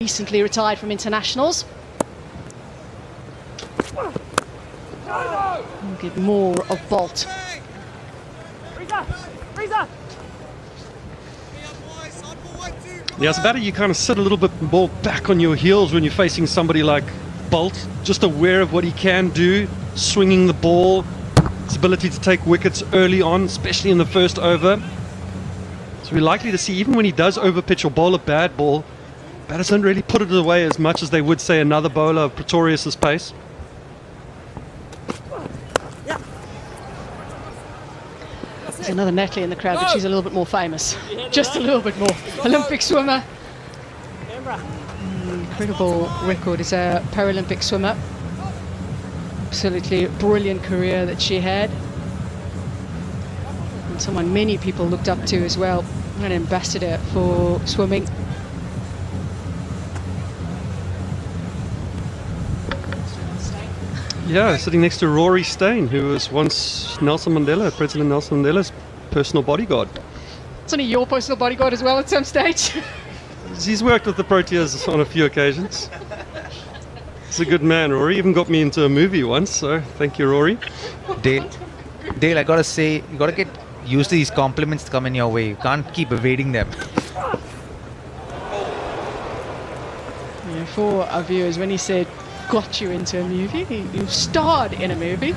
Recently retired from internationals. We'll get more of Bolt. Yeah, it's better you kind of sit a little bit more back on your heels when you're facing somebody like Bolt, just aware of what he can do, swinging the ball, his ability to take wickets early on, especially in the first over. So we're likely to see, even when he does overpitch or bowl a bad ball, batters don't really put it away as much as they would, say, another bowler of Pretorius's pace. There's another Natalie in the crowd, but she's a little bit more famous. Just a little bit more. Olympic swimmer. Incredible record as a Paralympic swimmer. Absolutely brilliant career that she had. And someone many people looked up to as well. An ambassador for swimming. Yeah, sitting next to Rory Steyn, who was once President Nelson Mandela's personal bodyguard. It's only your personal bodyguard as well at some stage. He's worked with the Proteas on a few occasions. He's a good man, Rory. Even got me into a movie once, so thank you, Rory. Dale, I gotta say, you gotta get used to these compliments that come in your way. You can't keep evading them. Yeah, for our viewers, when he said got you into a movie, you starred in a movie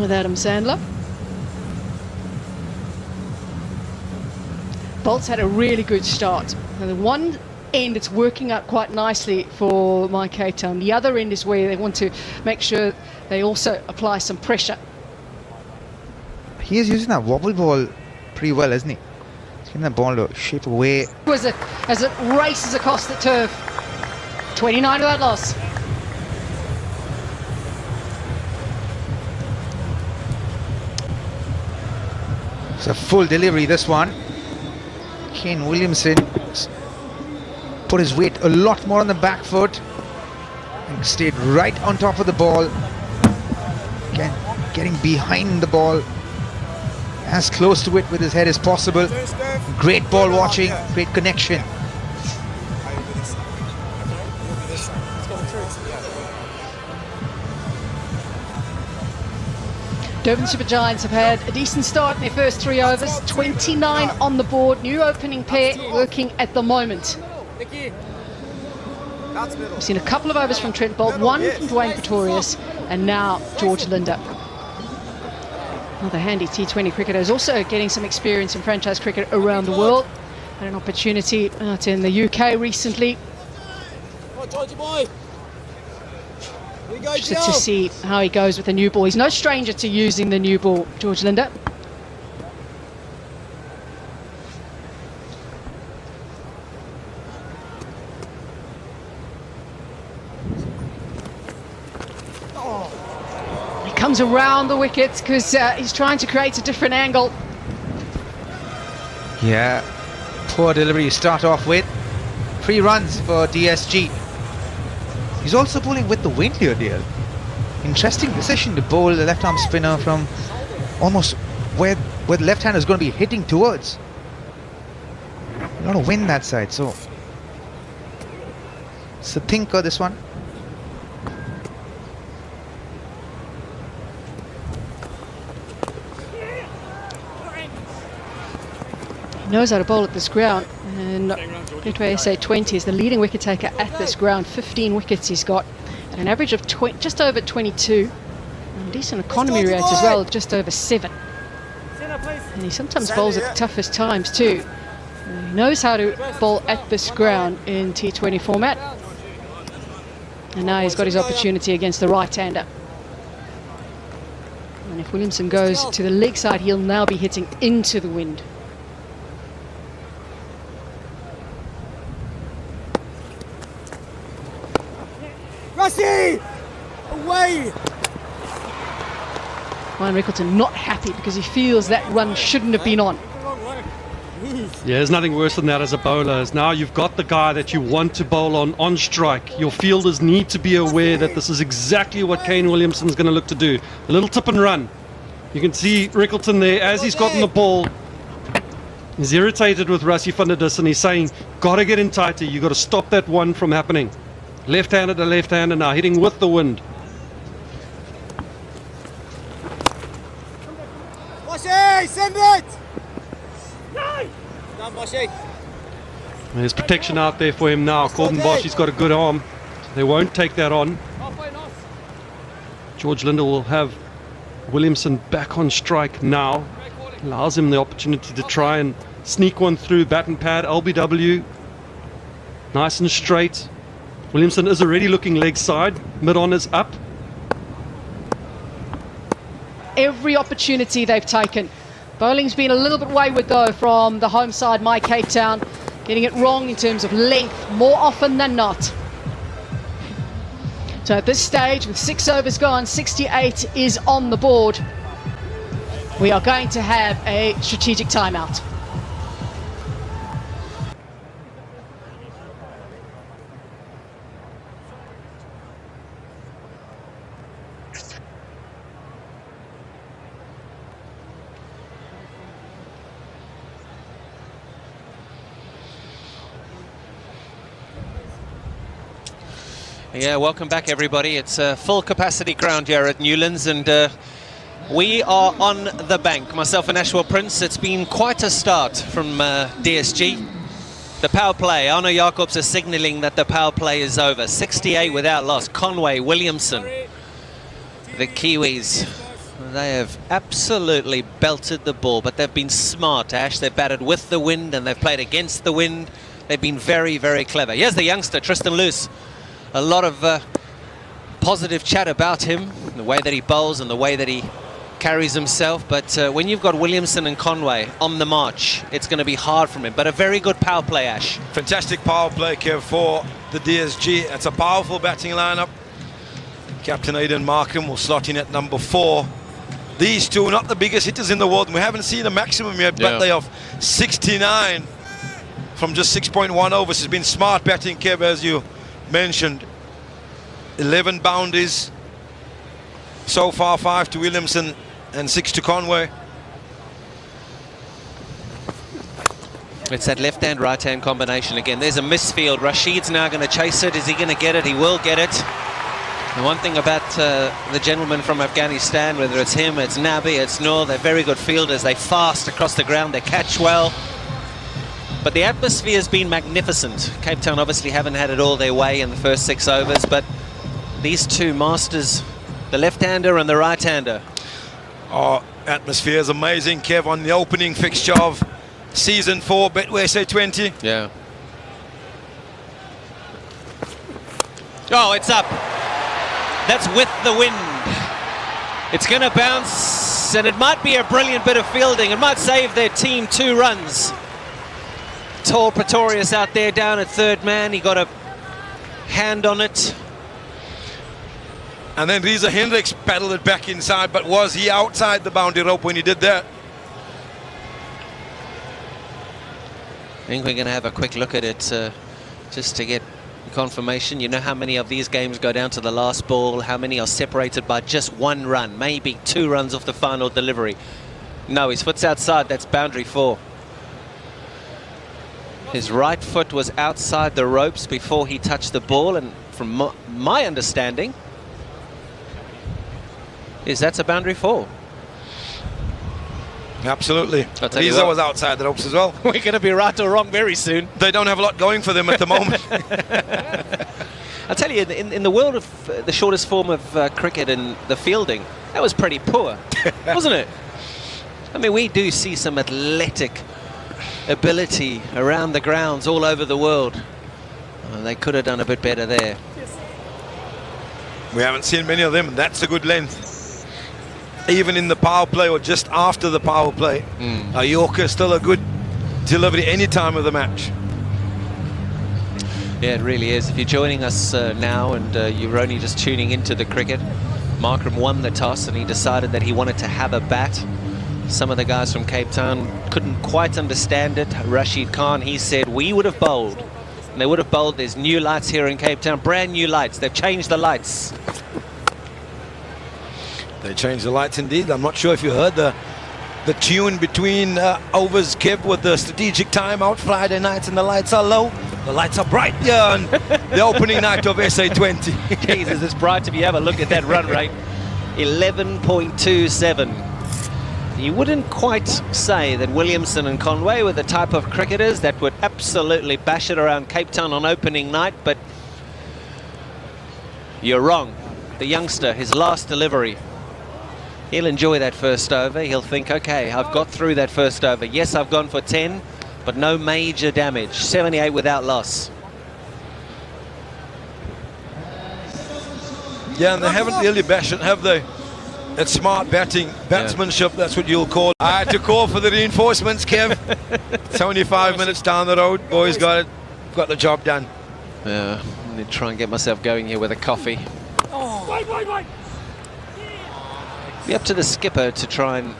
with Adam Sandler. Bolt's had a really good start. Now, the one end, it's working out quite nicely for my Cape Town. The other end is where they want to make sure they also apply some pressure. He is using that wobble ball pretty well, isn't he? He's getting that ball to shape away. As it races across the turf. 29 without loss. It's a full delivery, this one. Kane Williamson put his weight a lot more on the back foot and stayed right on top of the ball. Again, getting behind the ball, as close to it with his head as possible. Great ball watching, great connection. Durban Super Giants have had a decent start in their first 3 overs. 29 on the board. New opening pair working at the moment. We've seen a couple of overs from Trent Bolt, one from Dwayne Pretorius, and now George Linder. Another handy T20 cricketer is also getting some experience in franchise cricket around the world. Had an opportunity out in the UK recently. Just to see how he goes with the new ball. He's no stranger to using the new ball, George Linder. He comes around the wickets because he's trying to create a different angle. Yeah, poor delivery to start off with. 3 runs for DSG. He's also bowling with the wind here, Dale. Interesting decision to bowl the left-arm spinner from almost where the left hand is going to be hitting towards. A lot of wind that side, so it's a thinker, this one. He knows how to bowl at this ground, and Gateway SA20 is the leading wicket taker at this ground. 15 wickets he's got at an average of just over 22, and decent economy rate as well, just over 7. And he sometimes bowls at the toughest times too. He knows how to bowl at this ground in T20 format, and now he's got his opportunity against the right-hander. And if Williamson goes to the leg side, he'll now be hitting into the wind. Rusty! Away! Ryan Rickleton not happy because he feels that run shouldn't have been on. Yeah, there's nothing worse than that as a bowler. As now you've got the guy that you want to bowl on strike. Your fielders need to be aware that this is exactly what Kane Williamson's going to look to do. A little tip and run. You can see Rickleton there as he's gotten the ball. He's irritated with Rassie van der Dis and he's saying, gotta get in tighter, you gotta stop that one from happening. Left-hander to left-hander now, hitting with the wind. Boshy, send it! Done, Boshy. There's protection out there for him now. Gordon Bosch, got a good arm. So they won't take that on. George Linder will have Williamson back on strike now. Allows him the opportunity to try and sneak one through bat and pad. LBW nice and straight. Williamson is already looking leg side. Mid-on is up. Every opportunity they've taken. Bowling's been a little bit wayward though from the home side, My Cape Town. Getting it wrong in terms of length more often than not. So at this stage, with 6 overs gone, 68 is on the board. We are going to have a strategic timeout. Yeah, welcome back everybody. It's a full capacity ground here at Newlands, and we are on the bank. Myself and Ashwell Prince. It's been quite a start from DSG. The power play, Arno Jacobs is signalling that the power play is over. 68 without loss. Conway, Williamson, the Kiwis, they have absolutely belted the ball, but they've been smart, Ash. They've batted with the wind and they've played against the wind. They've been very, very clever. Here's the youngster, Tristan Luce. A lot of positive chat about him, the way that he bowls and the way that he carries himself. But when you've got Williamson and Conway on the march, it's going to be hard for him. But a very good power play, Ash. Fantastic power play, Kev, for the DSG. It's a powerful batting lineup. Captain Aidan Markham will slot in at number 4. These two, not the biggest hitters in the world. We haven't seen a maximum yet, but they of 69 from just 6.1 overs. Has been smart batting, Kev, as you mentioned. 11 boundaries so far, 5 to Williamson and 6 to Conway. It's that left-hand, right-hand combination again. There's a misfield. Rashid's now going to chase it. Is he going to get it? He will get it. The one thing about the gentleman from Afghanistan, whether it's him, it's Nabi, it's Noor, they're very good fielders. They fast across the ground. They catch well. But the atmosphere has been magnificent. Cape Town obviously haven't had it all their way in the first 6 overs, but these two masters, the left-hander and the right-hander. Oh, atmosphere is amazing, Kev, on the opening fixture of Season 4, Betway SA20. Yeah. Oh, it's up. That's with the wind. It's going to bounce, and it might be a brilliant bit of fielding. It might save their team 2 runs. Tall Pretorius out there down at third man. He got a hand on it. And then Reza Hendricks paddled it back inside, but was he outside the boundary rope when he did that? I think we're going to have a quick look at it just to get confirmation. You know how many of these games go down to the last ball, how many are separated by just 1 run, maybe 2 runs off the final delivery. No, his foot's outside. That's boundary 4. His right foot was outside the ropes before he touched the ball, and from my understanding is that's a boundary 4. Absolutely. Reza was outside the ropes as well. We're going to be right or wrong very soon. They don't have a lot going for them at the moment. I'll tell you, in the world of the shortest form of cricket and the fielding, that was pretty poor, wasn't it? I mean, we do see some athletic ability around the grounds all over the world. They could have done a bit better there. We haven't seen many of them. That's a good length. Even in the power play or just after the power play, a Yorker is still a good delivery any time of the match. Yeah, it really is. If you're joining us now and you're only just tuning into the cricket, Markram won the toss and he decided that he wanted to have a bat. Some of the guys from Cape Town couldn't quite understand it. Rashid Khan, he said, we would have bowled. And they would have bowled. There's new lights here in Cape Town, brand new lights. They've changed the lights. They changed the lights indeed. I'm not sure if you heard the the tune between overs, Kev, with the strategic timeout Friday nights and the lights are low. The lights are bright here on the opening night of SA20. Jesus, it's bright if you have a look at that run rate. 11.27. You wouldn't quite say that Williamson and Conway were the type of cricketers that would absolutely bash it around Cape Town on opening night, but you're wrong. The youngster, his last delivery, he'll enjoy that first over. He'll think, okay, I've got through that first over. Yes, I've gone for 10, but no major damage. 78 without loss. Yeah, and they haven't really bashed it, have they? It's smart batting, batsmanship, that's what you'll call it. I had to call for the reinforcements, Kev. It's only 5 minutes down the road. Boys got the job done. Yeah, I'm going to try and get myself going here with a coffee. Be up to the skipper to try and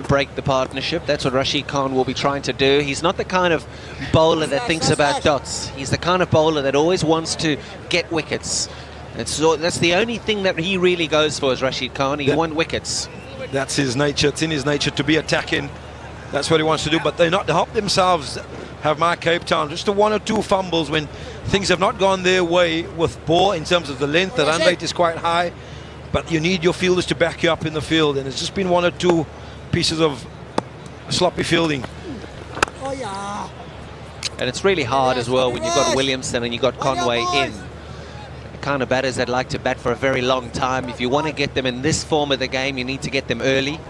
break the partnership. That's what Rashid Khan will be trying to do. He's not the kind of bowler that thinks about dots. He's the kind of bowler that always wants to get wickets. That's the only thing that he really goes for, is Rashid Khan. He won wickets. That's his nature. It's in his nature to be attacking. That's what he wants to do. But they're not to help themselves. Have my Cape Town just a 1 or 2 fumbles when things have not gone their way with ball in terms of the length. The run rate is quite high, but you need your fielders to back you up in the field. And it's just been 1 or 2 pieces of sloppy fielding. And it's really hard as well when you've got Williamson and you've got Conway in. Kind of batters that like to bat for a very long time. If you want to get them in this form of the game, you need to get them early.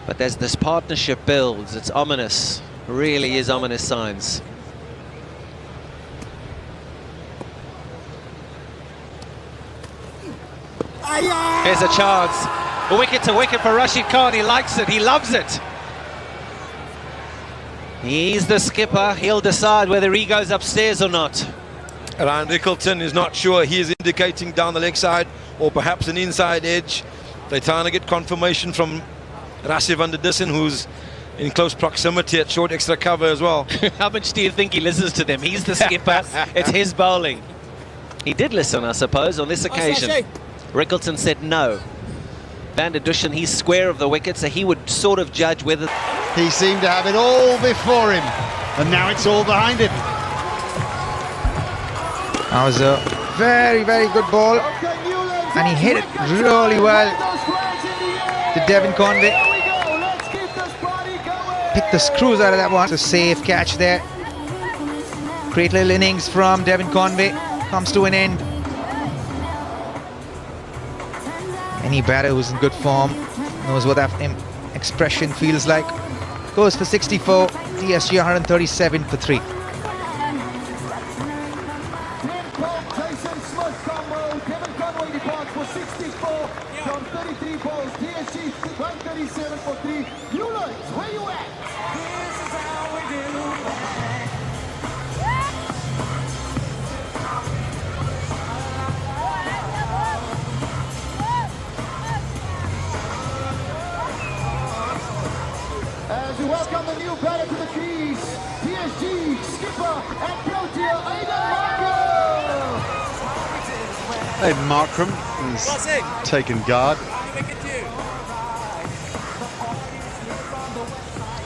But as this partnership builds, it's ominous. It really is ominous signs. Here's a chance. A wicket to wicket for Rashid Khan. He likes it. He loves it. He's the skipper. He'll decide whether he goes upstairs or not. Ryan Rickleton is not sure. He is indicating down the leg side or perhaps an inside edge. They're trying to get confirmation from Rassie van der Dissen, who's in close proximity at short extra cover as well. How much do you think he listens to them? He's the skipper. It's his bowling. He did listen, I suppose, on this occasion. Rickleton said no. Van der Dussen, he's square of the wicket, so he would sort of judge whether... He seemed to have it all before him, and now it's all behind him. That was a very, very good ball, and he hit it really well to Devin Conway. Picked the screws out of that one. It's a safe catch there. Great little innings from Devin Conway. Comes to an end. Any batter who's in good form knows what that expression feels like. Goes for 64, TSG 137 for 3. As we welcome the new batter to the crease, PSG skipper and Protea Aidan Markram has taken guard.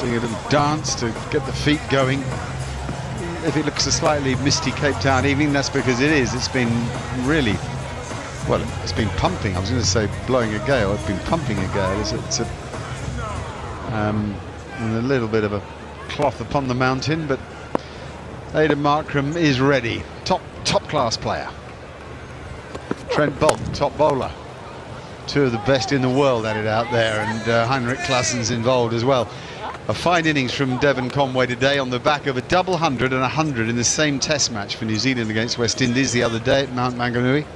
Doing a little dance to get the feet going. If it looks a slightly misty Cape Town evening, that's because it is. It's been really, well, it's been pumping. I was going to say blowing a gale. It's been pumping a gale. And a little bit of a cloth upon the mountain, but Aidan Markram is ready. Top class player. Trent Bolt, top bowler. 2 of the best in the world at it out there, and Heinrich Klassen's involved as well. A fine innings from Devon Conway today on the back of a double 100 and 100 in the same test match for New Zealand against West Indies the other day at Mount Maunganui.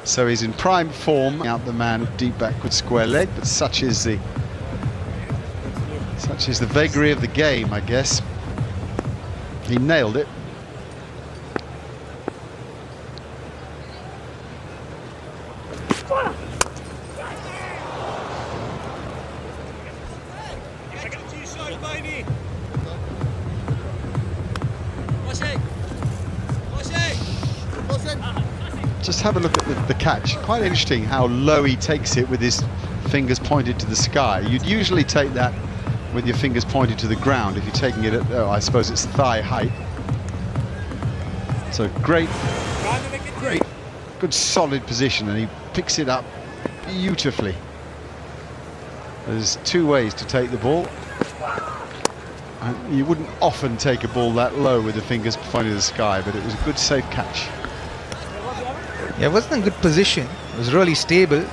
So he's in prime form. Out the man of deep backward square leg, but such is the vagary of the game, I guess. He nailed it. Just have a look at the catch. Quite interesting how low he takes it with his fingers pointed to the sky. You'd usually take that with your fingers pointed to the ground if you're taking it at, I suppose it's thigh height. So great, good solid position, and he picks it up beautifully. There's two ways to take the ball. And you wouldn't often take a ball that low with the fingers pointed to the sky, but it was a good safe catch. Yeah, it wasn't in good position. It was really stable.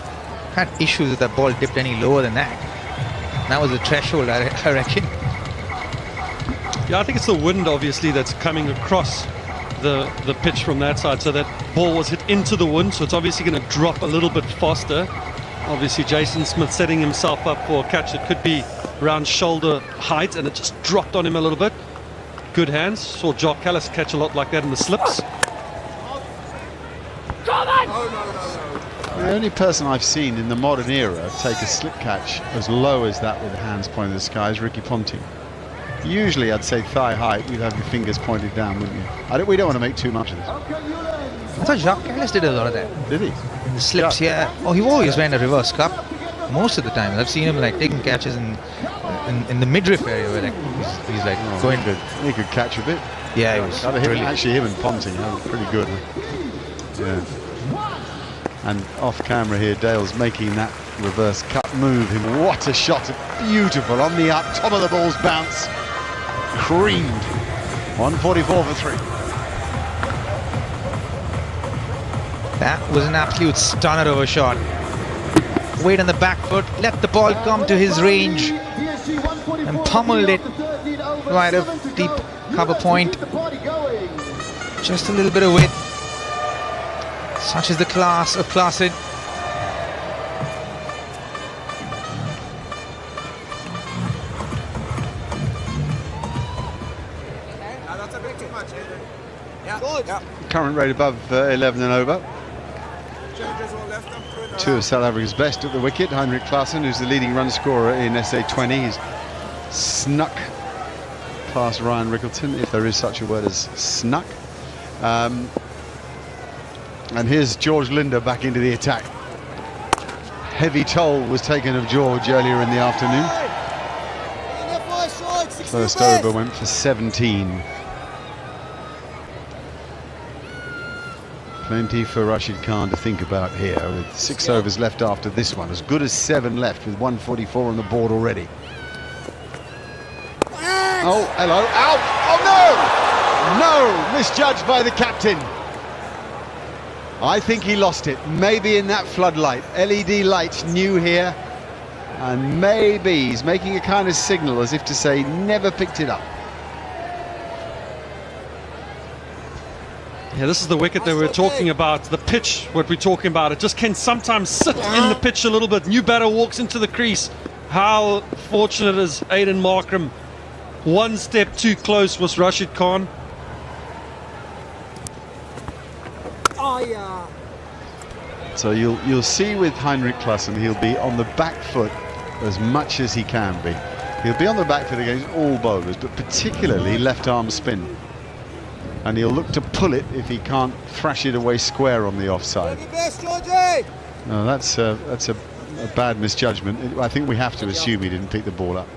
Had issues if that ball dipped any lower than that. That was the threshold, I reckon. Yeah, I think it's the wind, obviously, that's coming across the pitch from that side. So that ball was hit into the wind, so it's obviously going to drop a little bit faster. Obviously, Jason Smith setting himself up for a catch. It could be around shoulder height, and it just dropped on him a little bit. Good hands. Saw Jock Callis catch a lot like that in the slips. The only person I've seen in the modern era take a slip catch as low as that with the hands pointed to the sky is Ricky Ponting. Usually I'd say thigh height, you'd have your fingers pointed down, wouldn't you? We don't want to make too much of this. I thought Jacques Callis did a lot of that. Did he? The slips, yeah. Oh, he always ran a reverse cup. Most of the time. I've seen him like taking catches in the midriff area where like he's like going good. He could catch a bit. Yeah, he was actually him and Ponting were pretty good. Yeah. And off camera here, Dale's making that reverse cut move. What a shot, beautiful on the up, top of the ball's bounce, creamed. 144 for 3. That was an absolute stunner of a shot. Weight on the back foot, let the ball come to his range and pummeled it right up deep cover point. Just a little bit of width. Such is the class of Klaasen. Current rate above 11 and over. Two of South Africa's best at the wicket. Heinrich Klaasen, who's the leading run scorer in SA20. He's snuck past Ryan Rickleton, if there is such a word as snuck. And here's George Linder back into the attack. Heavy toll was taken of George earlier in the afternoon. First over went for 17. Plenty for Rashid Khan to think about here, with 6 overs left after this one. As good as 7 left with 144 on the board already. Oh, hello, out! Oh no! No! Misjudged by the captain. I think he lost it, maybe in that floodlight. LED lights new here, and maybe he's making a kind of signal as if to say never picked it up. Yeah, this is the wicket that we're talking about. The pitch, what we're talking about, it just can sometimes sit in the pitch a little bit. New batter walks into the crease. How fortunate is Aiden Markram? One step too close was Rashid Khan. So you'll see with Heinrich Klaasen, he'll be on the back foot as much as he can be. He'll be on the back foot against all bowlers, but particularly left arm spin. And he'll look to pull it if he can't thrash it away square on the offside. No, that's a bad misjudgment. I think we have to assume he didn't pick the ball up.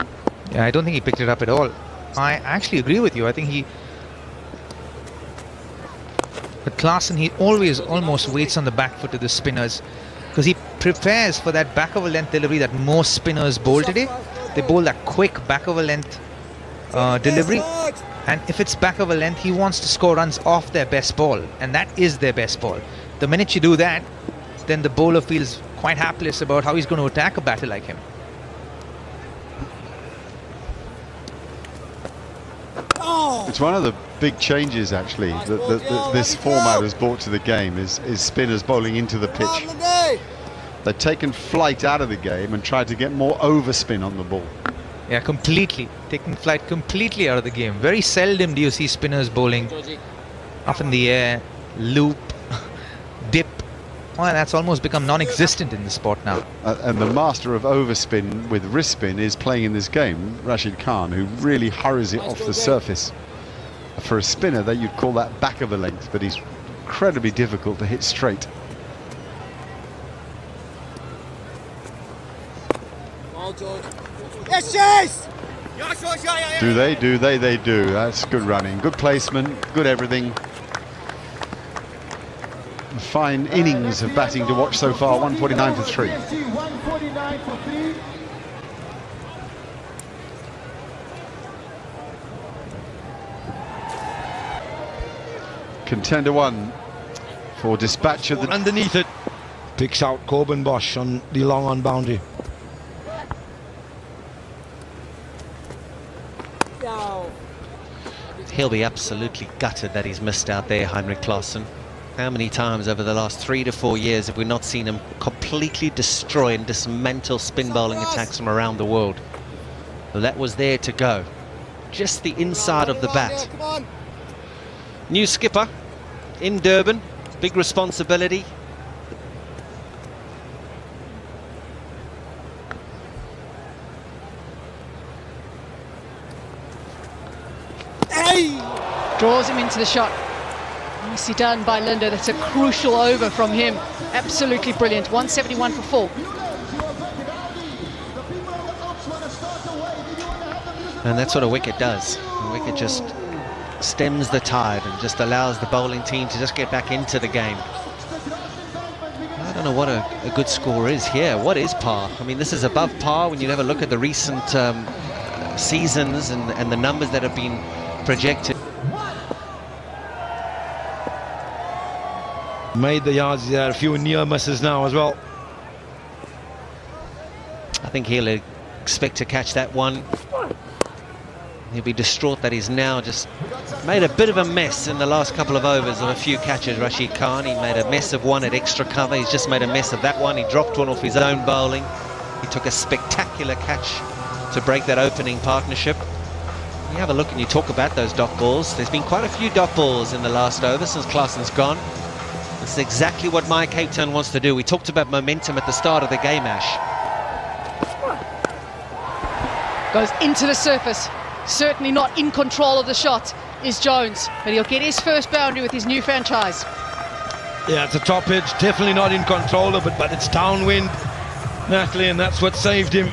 Yeah, I don't think he picked it up at all. I actually agree with you. I think but Klaasen, he always almost waits on the back foot of the spinners because he prepares for that back of a length delivery that most spinners bowl today. They bowl that quick back of a length delivery, and if it's back of a length, he wants to score runs off their best ball, and that is their best ball. The minute you do that, then the bowler feels quite hapless about how he's going to attack a batter like him. It's one of the big changes actually that this format has brought to the game is spinners bowling into the pitch. They've taken flight out of the game and tried to get more overspin on the ball. Yeah, completely. Taking flight completely out of the game. Very seldom do you see spinners bowling up in the air, loop, dip. Well, that's almost become non-existent in the sport now. And the master of overspin with wrist spin is playing in this game, Rashid Khan, who really hurries it off the surface. For a spinner, that you'd call that back of a length, but he's incredibly difficult to hit straight. Yes, Chase! Do they do. That's good running, good placement, good everything. A fine innings of batting to watch so far, 149 for 3. 149 for 3. Contender 1 for dispatch of the... Underneath it, picks out Corbin Bosch on the long on boundary. He'll be absolutely gutted that he's missed out there, Heinrich Klaassen. How many times over the last 3 to 4 years have we not seen him completely destroy and dismantle spin bowling attacks from around the world? Well, that was there to go. Just the inside of the bat. New skipper in Durban, big responsibility. Draws him into the shot. Nicely done by Linda. That's a crucial over from him. Absolutely brilliant. 171 for 4. And that's what a wicket does. A wicket just stems the tide and just allows the bowling team to just get back into the game. I don't know what a good score is here. What is par? I mean, this is above par when you have a look at the recent seasons and the numbers that have been projected. Made the yards. He had a few near misses now as well. I think he'll expect to catch that one. He'll be distraught that he's now just made a bit of a mess in the last couple of overs of a few catches. Rashid Khan, he made a mess of one at extra cover. He's just made a mess of that one. He dropped one off his own bowling. He took a spectacular catch to break that opening partnership. You have a look and you talk about those dot balls. There's been quite a few dot balls in the last over since Klaassen's gone. This is exactly what Mike Cape Town wants to do. We talked about momentum at the start of the game, Ash. Goes into the surface. Certainly not in control of the shot is Jones, but he'll get his first boundary with his new franchise. Yeah, it's a top edge, definitely not in control of it, but it's downwind, Natalie, and that's what saved him.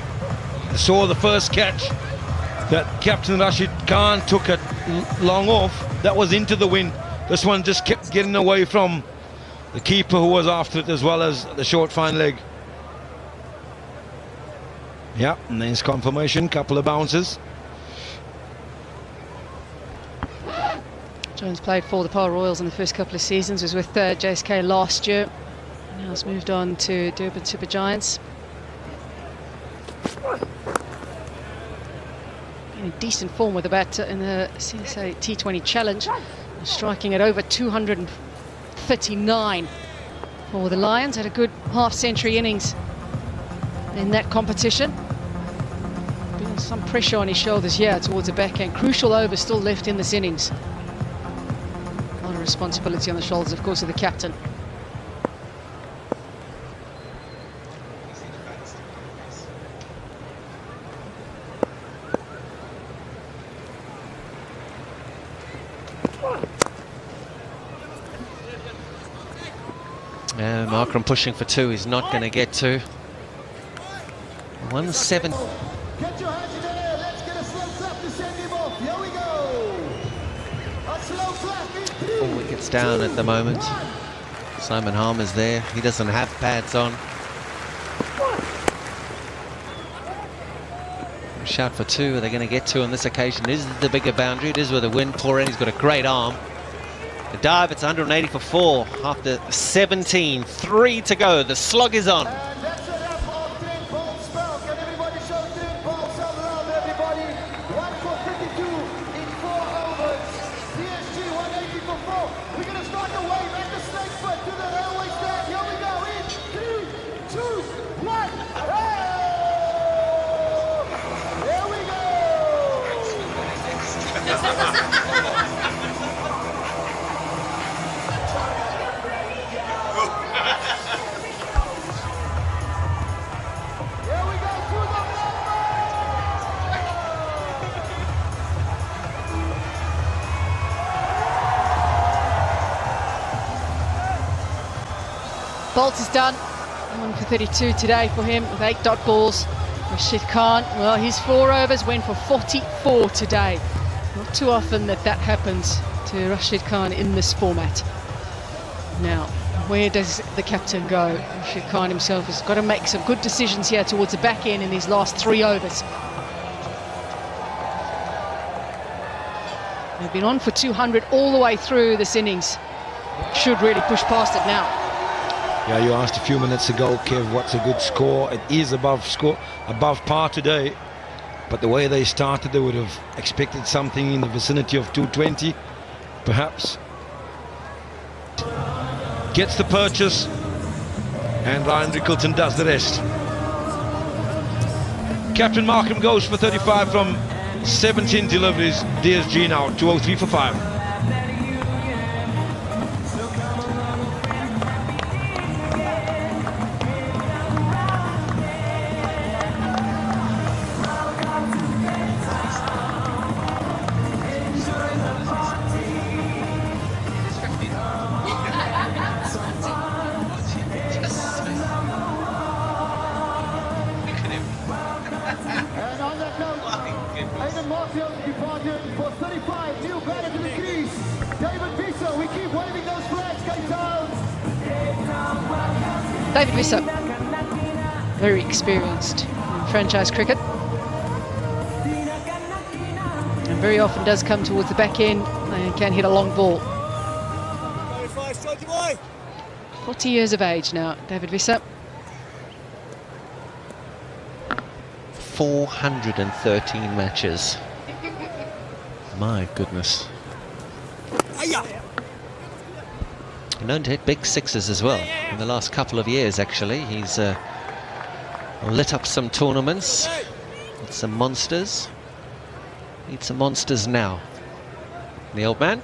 I saw the first catch that Captain Rashid Khan took it long off. That was into the wind. This one just kept getting away from the keeper who was after it, as well as the short fine leg. Yeah, and there's confirmation, couple of bounces. Jones played for the Power Royals in the first couple of seasons, was with JSK last year. Now has moved on to Durban Super Giants. In decent form with the bat in the CSA T20 Challenge, striking at over 239 for the Lions. Had a good half-century innings in that competition. Been some pressure on his shoulders here towards the backhand. Crucial over still left in this innings. A lot of responsibility on the shoulders, of course, of the captain. Markram pushing for 2. He's not going to get to 1-7. Get your hands in the air. Let's get a slow clap to send him off. Here we go. A slow clap in 3, 4 wickets down at the moment. Simon Harmer's there. He doesn't have pads on. Shout for 2. Are they going to get 2 on this occasion? This is the bigger boundary. It is with the wind pouring. He's got a great arm. The dive, it's 180 for 4 after 17. 3 to go. The slog is on. and that's a wrap of 10 ball spell. Can everybody show 10 balls all around, everybody? 1 for 52 in 4 overs. PSG 180 for 4. We're going to start the wave at the snake foot to the railway stand. Here we go. In 3, 2, 1. Hey! Here we go. Here we go to the Bolt is done. 1 for 32 today for him with 8 dot balls. Rashid Khan, well, his 4 overs went for 44 today. Not too often that happens to Rashid Khan in this format. Now, where does the captain go? Rashid Khan himself has got to make some good decisions here towards the back end in these last 3 overs. They've been on for 200 all the way through this innings. Should really push past it now. Yeah, you asked a few minutes ago, Kev, what's a good score? It is above par today. But the way they started, they would have expected something in the vicinity of 220, perhaps. Gets the purchase, and Ryan Rickleton does the rest. Captain Markham goes for 35 from 17 deliveries. DSG now 203 for 5. Departed for 35, new batter to the crease. David Visser, we keep waving those flags, Cape Town. David Visser, very experienced in franchise cricket. And very often does come towards the back end and can hit a long ball. 40 years of age now, David Visser. 413 matches. My goodness. Known to hit big sixes as well in the last couple of years, actually. He's lit up some tournaments, with some monsters. Need some monsters now. The old man,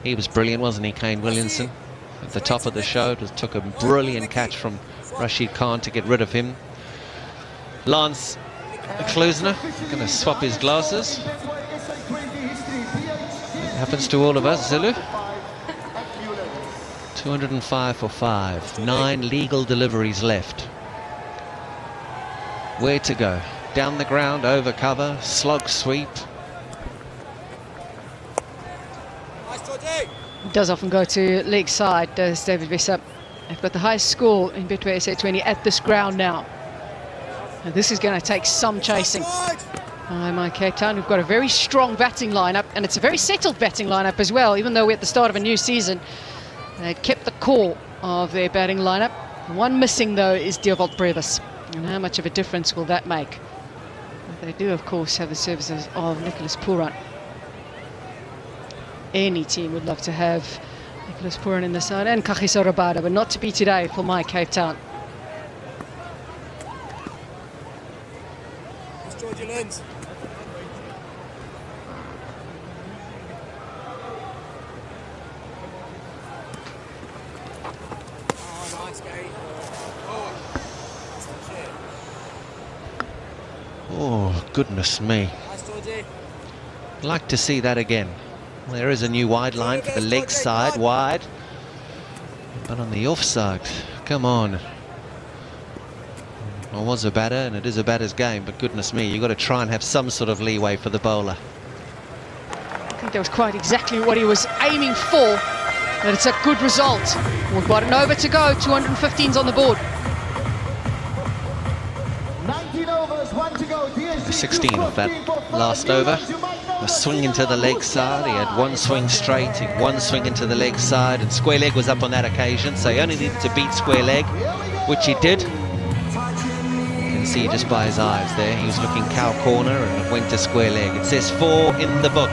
he was brilliant, wasn't he, Kane Williamson? At the top of the show, it took a brilliant catch from Rashid Khan to get rid of him. Lance Kloosner going to swap his glasses. Happens to all of us, Zulu. 205 for 5. 9 legal deliveries left. Where to go? Down the ground, over cover, slog sweep. He does often go to leg side, does David Visser. They've got the highest score in Betway SA20 at this ground now. And this is going to take some chasing. My Cape Town, we've got a very strong batting lineup, and it's a very settled batting lineup as well, even though we're at the start of a new season. They've kept the core of their batting lineup. One missing, though, is Dewald Brevis. And how much of a difference will that make? But they do, of course, have the services of Nicholas Pooran. Any team would love to have Nicholas Pooran in the side, and Kagiso Rabada, but not to be today for my Cape Town. Lens. Oh, nice game. Oh, goodness me. I'd like to see that again. There is a new wide line for the leg side, wide. But on the offside, come on. I was a batter, and it is a batter's game, but goodness me, you've got to try and have some sort of leeway for the bowler. I think that was quite exactly what he was aiming for, but it's a good result. We've got an over to go, 215's on the board. 19 overs, 1 to go. DSG 16 of that last over. A swing into the leg side, he had one swing straight, he had one swing into the leg side, and square leg was up on that occasion, so he only needed to beat square leg, which he did. You can see just by his eyes there, he was looking cow corner and went to square leg. It says 4 in the book.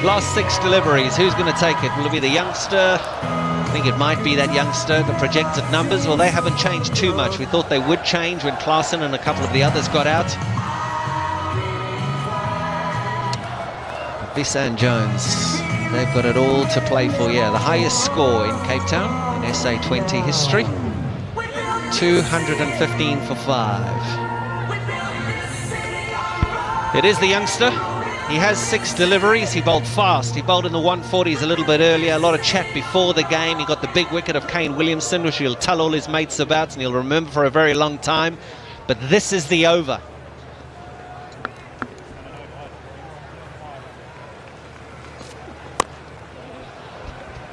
Last 6 deliveries, who's going to take it? Will it be the youngster? I think it might be that youngster. The projected numbers, well, they haven't changed too much. We thought they would change when Klaasen and a couple of the others got out. Visser and Jones, they've got it all to play for. Yeah, the highest score in Cape Town in SA20 history. 215 for 5. It is the youngster, He has 6 deliveries. He bowled fast. He bowled in the 140s a little bit earlier. A lot of chat before the game. He got the big wicket of Kane Williamson, which he'll tell all his mates about and he'll remember for a very long time. But this is the over.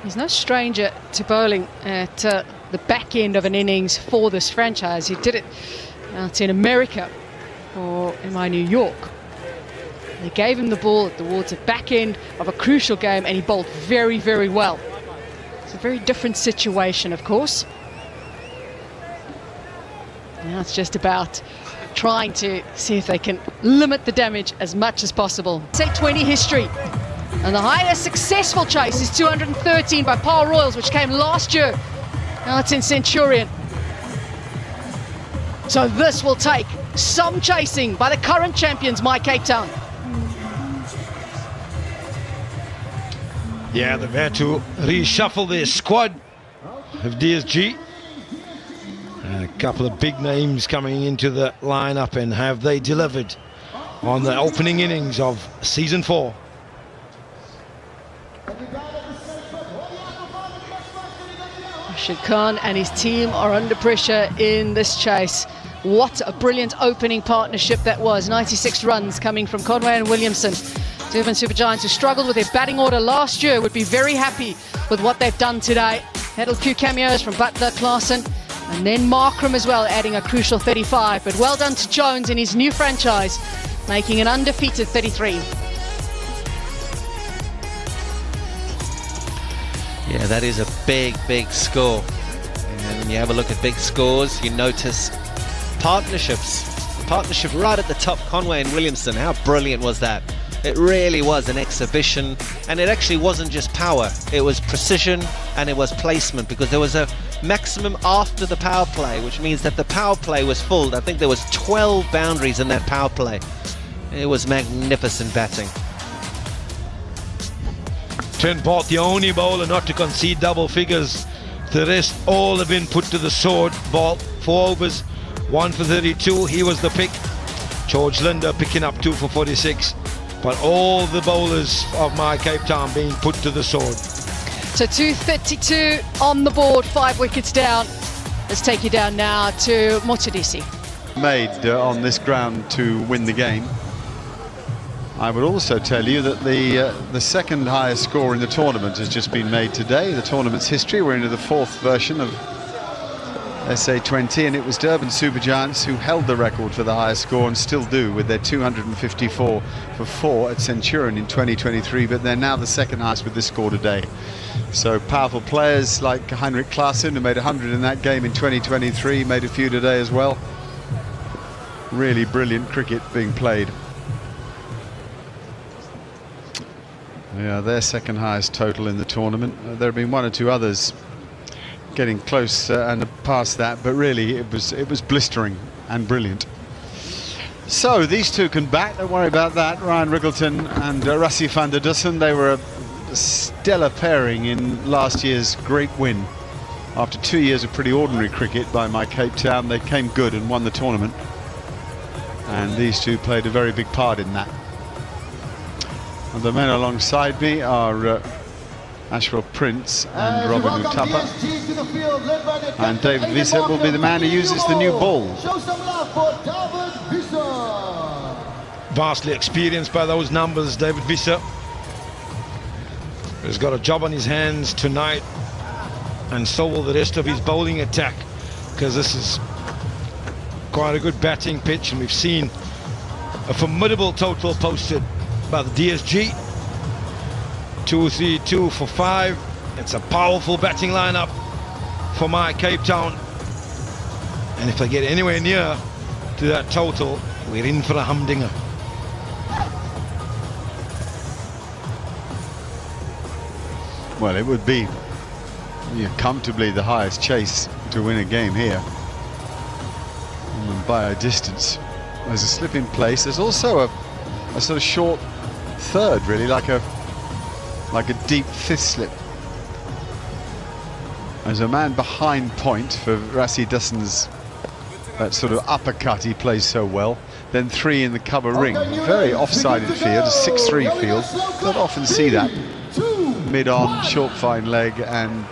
He's no stranger to bowling at the back end of an innings for this franchise. He did it out in America or in New York. They gave him the ball towards the back end of a crucial game and he bowled very, very well. It's a very different situation, of course. Now it's just about trying to see if they can limit the damage as much as possible. SA20 history. And the highest successful chase is 213 by Paul Royals, which came last year. Now it's in Centurion. So this will take some chasing by the current champions, My Cape Town. Yeah, they've had to reshuffle their squad of DSG. And a couple of big names coming into the lineup, and have they delivered on the opening innings of season 4? Rashid Khan and his team are under pressure in this chase. What a brilliant opening partnership that was. 96 runs coming from Conway and Williamson. Durban Super Giants, who struggled with their batting order last year, would be very happy with what they've done today. Had a few cameos from Butler, Klaasen, and then Markram as well, adding a crucial 35. But well done to Jones in his new franchise, making an undefeated 33. Yeah, that is a big, big score. And when you have a look at big scores, you notice partnerships. The partnership right at the top, Conway and Williamson. How brilliant was that? It really was an exhibition, and it actually wasn't just power. It was precision and it was placement, because there was a maximum after the power play, which means that the power play was full. I think there was 12 boundaries in that power play. It was magnificent batting. Trent Bolt, the only bowler not to concede double figures. The rest all have been put to the sword. Bolt, 4 overs, 1 for 32. He was the pick. George Linder picking up 2 for 46. But all the bowlers of My Cape Town being put to the sword. So 232 on the board, 5 wickets down. Let's take you down now to Motsadisi. Made on this ground to win the game. I would also tell you that the second highest score in the tournament has just been made today. The tournament's history, we're into the 4th version of SA20, and it was Durban Super Giants who held the record for the highest score and still do, with their 254 for 4 at Centurion in 2023, but they're now the second highest with this score today. So powerful players like Heinrich Klaasen, who made 100 in that game in 2023, made a few today as well. Really brilliant cricket being played. Yeah, their second highest total in the tournament. There have been 1 or 2 others getting close and past that, but really it was blistering and brilliant. So these two can bat, don't worry about that. Ryan Riggleton and Rassie van der Dussen, they were a stellar pairing in last year's great win. After 2 years of pretty ordinary cricket by My Cape Town, they came good and won the tournament, and these two played a very big part in that. And the men alongside me are Ashwell Prince and Robin Utapa. And David Visser will be the man who uses the new ball. Vastly experienced by those numbers, David Visser. He's got a job on his hands tonight, and so will the rest of his bowling attack, because this is quite a good batting pitch, and we've seen a formidable total posted by the DSG. 2-3-2 for 5. It's a powerful batting lineup for My Cape Town, and if they get anywhere near to that total, we're in for a humdinger. Well, it would be comfortably the highest chase to win a game here, and by a distance. There's a slip in place. There's also a sort of short third, really, like a deep 5th slip. There's a man behind point for Rassie Dussen's that sort of uppercut he plays so well. then 3 in the cover ring. Very off-sided field, a 6-3 field. Don't often see that. Mid-on, short fine leg and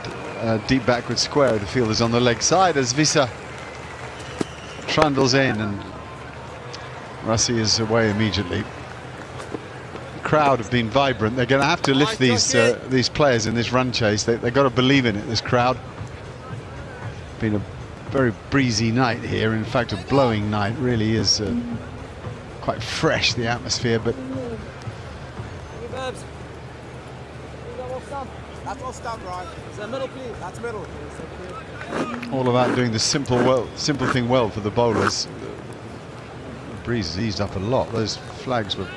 deep backward square. The field is on the leg side as Visa trundles in and Rassi is away immediately. The crowd have been vibrant. They're going to have to lift these players in this run chase. They've got to believe in it, this crowd. Been a very breezy night here. In fact, a blowing night. Really is quite fresh, the atmosphere, but That's all stump, right? It's the middle, please. That's middle. all about doing the simple thing well for the bowlers. The breeze has eased up a lot. Those flags were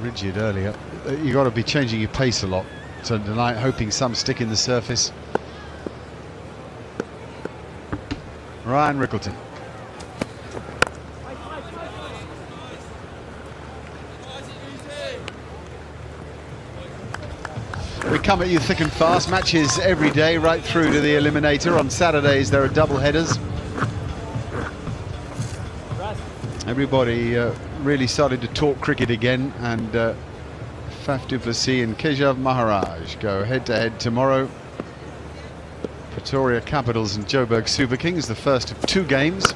rigid earlier. You've got to be changing your pace a lot tonight, hoping some stick in the surface. Ryan Rickleton. We come at you thick and fast. Matches every day right through to the eliminator. On Saturdays there are double headers. Everybody really started to talk cricket again, and Faf du Plessis and Keshav Maharaj go head-to-head tomorrow. Pretoria Capitals and Joburg Super Kings, the first of 2 games.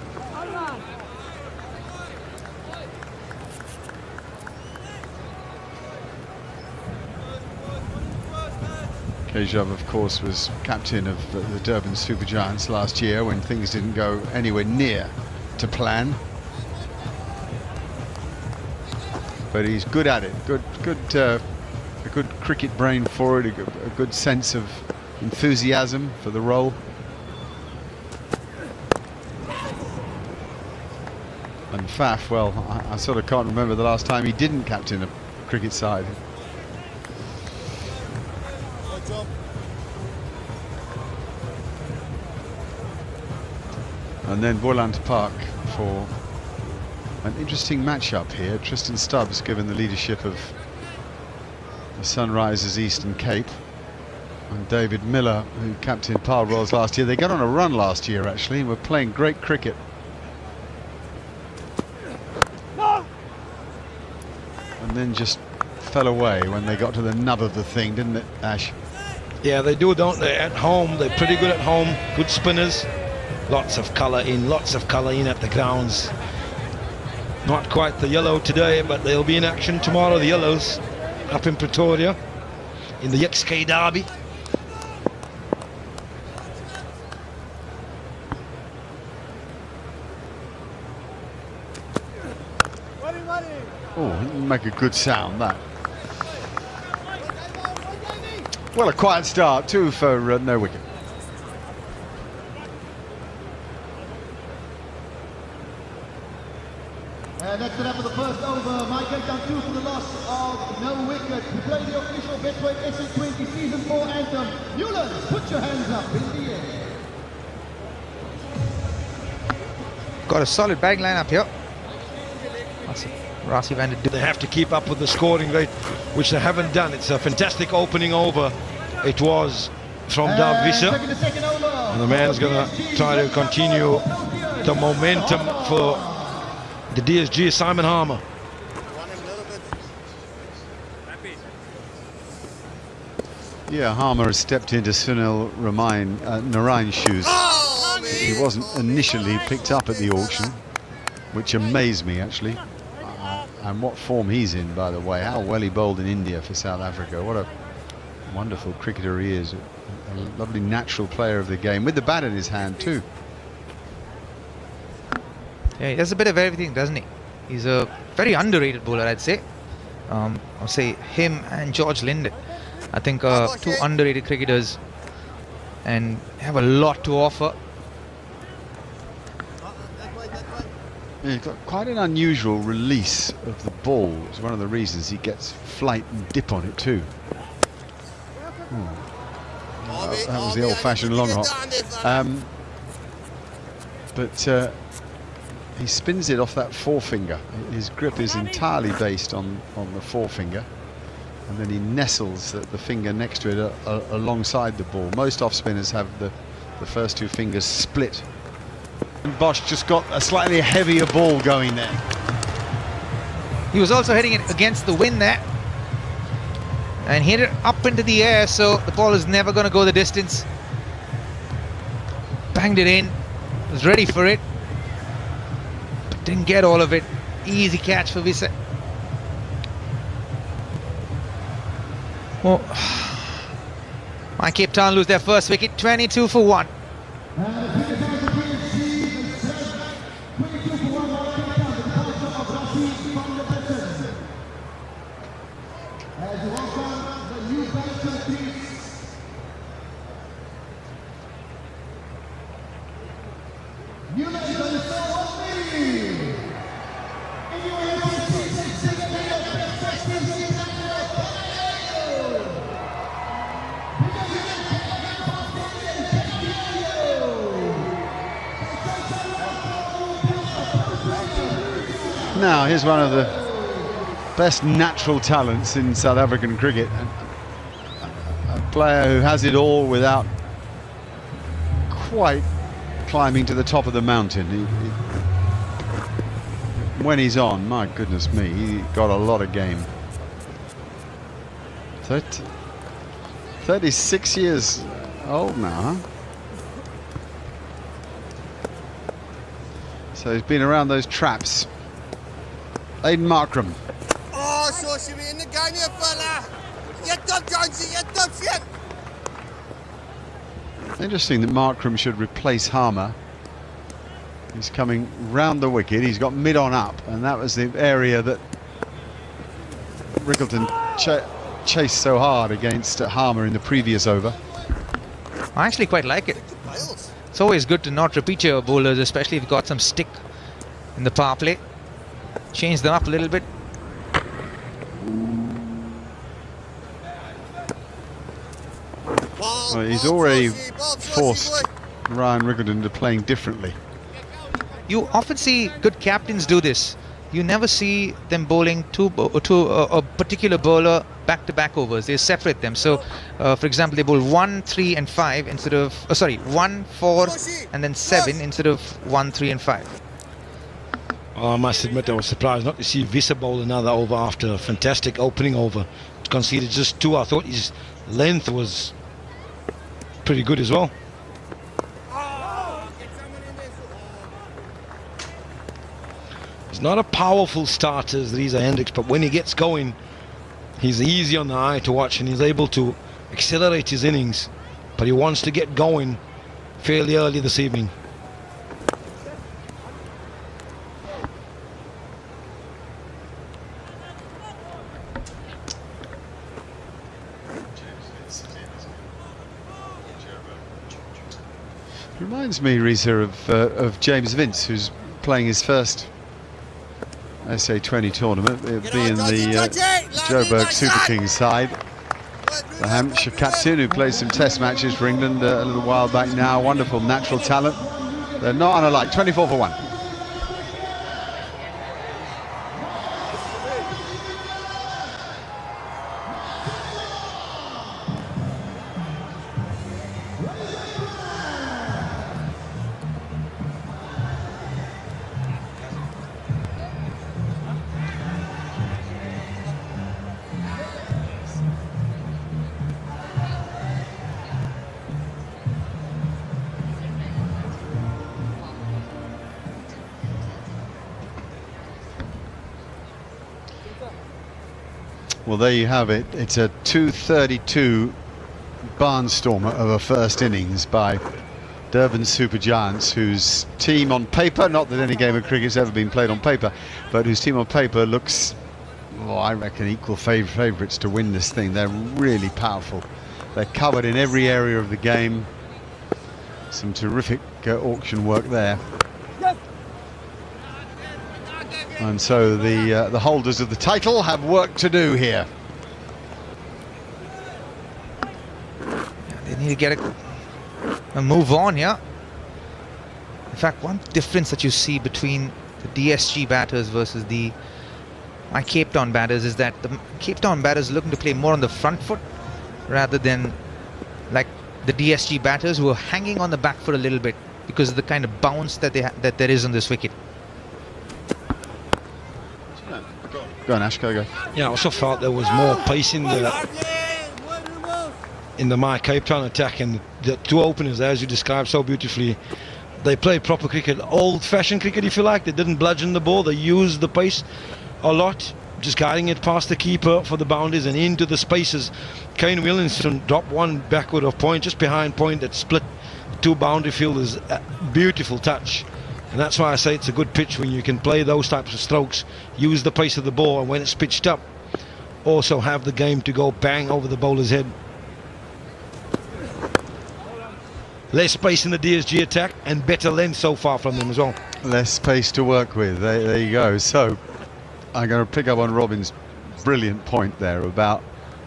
Keshav, of course, was captain of the Durban Super Giants last year when things didn't go anywhere near to plan. But he's good at it. A good cricket brain for it. A good sense of enthusiasm for the role. And Faf, well, I sort of can't remember the last time he didn't captain a cricket side. And then Boland Park for an interesting matchup here. Tristan Stubbs given the leadership of the Sunrisers Eastern Cape, and David Miller, who captained Pile Rolls last year. They got on a run last year actually and were playing great cricket. And then just fell away when they got to the nub of the thing, didn't it, Ash? Yeah, they do, don't they? At home, they're pretty good at home. Good spinners. Lots of colour in at the grounds. Not quite the yellow today, but they'll be in action tomorrow, the yellows, up in Pretoria, in the XK Derby. Oh, it make a good sound, that. Well, a quiet start, 2 for no wicket. Next up for the first over, Mict down 2 for the loss of no wicket. To play the official Betway SA20 Season 4 anthem. Newlands, put your hands up in the air. Got a solid batting lineup here. Rassi van der Duy. They have to keep up with the scoring rate, which they haven't done. It's a fantastic opening over. It was from Dav Visser. And the man's going to try to continue the momentum for the DSG, Simon Harmer. Yeah, Harmer has stepped into Sunil Narayan's shoes. He wasn't initially picked up at the auction, which amazed me actually. And what form he's in, by the way. How well he bowled in India for South Africa. What a wonderful cricketer he is. A lovely natural player of the game, with the bat in his hand too. Yeah, he does a bit of everything, doesn't he? He's a very underrated bowler, I'd say. I'll say him and George Linden. I think 2 underrated cricketers and have a lot to offer. Yeah, he's got quite an unusual release of the ball. It's one of the reasons he gets flight and dip on it too. That was the old-fashioned long hop. But he spins it off that forefinger. His grip is entirely based on the forefinger, and then he nestles the finger next to it alongside the ball. Most off spinners have the first 2 fingers split And Bosch just got a slightly heavier ball going there. He was also hitting it against the wind there. And hit it up into the air, so the ball is never going to go the distance. Banged it in. Was ready for it. But didn't get all of it. Easy catch for Visa. Well, my Cape Town lose their first wicket, 22 for 1. Now, here's one of the best natural talents in South African cricket. A player who has it all without quite climbing to the top of the mountain. When he's on, my goodness me, he got a lot of game. 36 years old now, huh? So he's been around those traps. Aiden Markram. Oh, so should be in the game here, fella. Get up, Jonesy, get up, shit. Interesting that Markram should replace Harmer. He's coming round the wicket. He's got mid on up, and that was the area that Rickleton chased so hard against Harmer in the previous over. I actually quite like it. It's always good to not repeat your bowlers, especially if you've got some stick in the power play. Change them up a little bit. Well, he's already forced Ryan Rickleton to playing differently. You often see good captains do this. You never see them bowling to a particular bowler back-to-back overs. They separate them. So, for example, they bowl 1, 3 and 5 instead of 1, 4 and then 7 instead of 1, 3 and 5. Oh, I must admit I was surprised not to see Visa bowl another over after a fantastic opening over. Conceded just 2. I thought his length was pretty good as well. He's not a powerful starter as Reza Hendricks, but when he gets going, he's easy on the eye to watch and he's able to accelerate his innings. But he wants to get going fairly early this evening. Reminds me, Reza, of James Vince, who's playing his first SA20 tournament. It'll be in the Joburg Super Kings side. The Hampshire captain who plays some test matches for England a little while back now. Wonderful natural talent. They're not unlike. 24 for 1. Well, there you have it. It's a 232 barnstormer of a first innings by Durban Super Giants, whose team on paper, not that any game of cricket's ever been played on paper, but whose team on paper looks, well, I reckon, equal favourites to win this thing. They're really powerful. They're covered in every area of the game. Some terrific auction work there. And so the holders of the title have work to do here. They need to get a move on here. In fact, one difference that you see between the DSG batters versus my Cape Town batters is that the Cape Town batters are looking to play more on the front foot rather than like the DSG batters who are hanging on the back foot a little bit. because of the kind of bounce that that there is on this wicket. Go on, Ash, go. Yeah, I also felt there was more pace in the My Cape Town attack, and the two openers, as you described so beautifully, they played proper cricket, old-fashioned cricket if you like. They didn't bludgeon the ball, they used the pace a lot, just guiding it past the keeper for the boundaries and into the spaces. Kane Williamson dropped one backward of point, just behind point, that split two boundary fielders. A beautiful touch. And that's why I say it's a good pitch when you can play those types of strokes, use the pace of the ball, and when it's pitched up, also have the game to go bang over the bowler's head. Less space in the DSG attack and better length so far from them as well. Less space to work with. There you go. So I'm going to pick up on Robin's brilliant point there about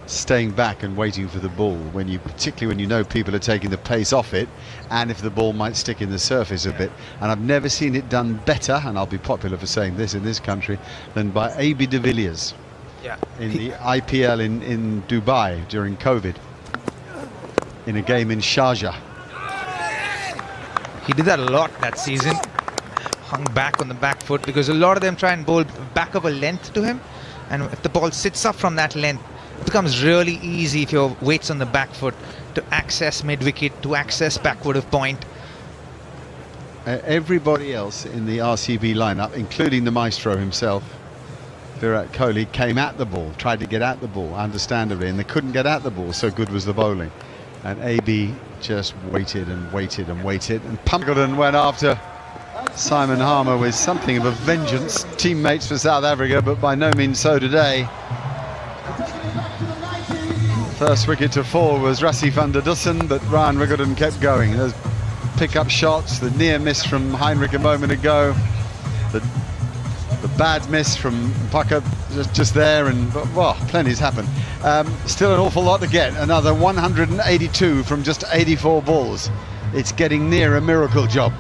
staying back and waiting for the ball, particularly when you know people are taking the pace off it, and if the ball might stick in the surface a bit. And I've never seen it done better, and I'll be popular for saying this in this country, than by A.B. de Villiers in the IPL in Dubai during COVID, in a game in Sharjah. He did that a lot that season, hung back on the back foot, because a lot of them try and bowl back of a length to him, and if the ball sits up from that length, it becomes really easy if your weight's on the back foot to access mid-wicket, to access backward of point. Everybody else in the RCB lineup, including the maestro himself, Virat Kohli, came at the ball, tried to get at the ball, understandably, and they couldn't get at the ball, so good was the bowling. And AB just waited and waited and waited, and Pumpkin went after Simon Harmer with something of a vengeance. Teammates for South Africa, but by no means so today. First wicket to fall was Rassie van der Dussen, but Ryan Riggleton kept going. Those pick-up shots, the near miss from Heinrich a moment ago, the bad miss from Pucker just there, and well, plenty's happened. Still an awful lot to get. Another 182 from just 84 balls. It's getting near a miracle job.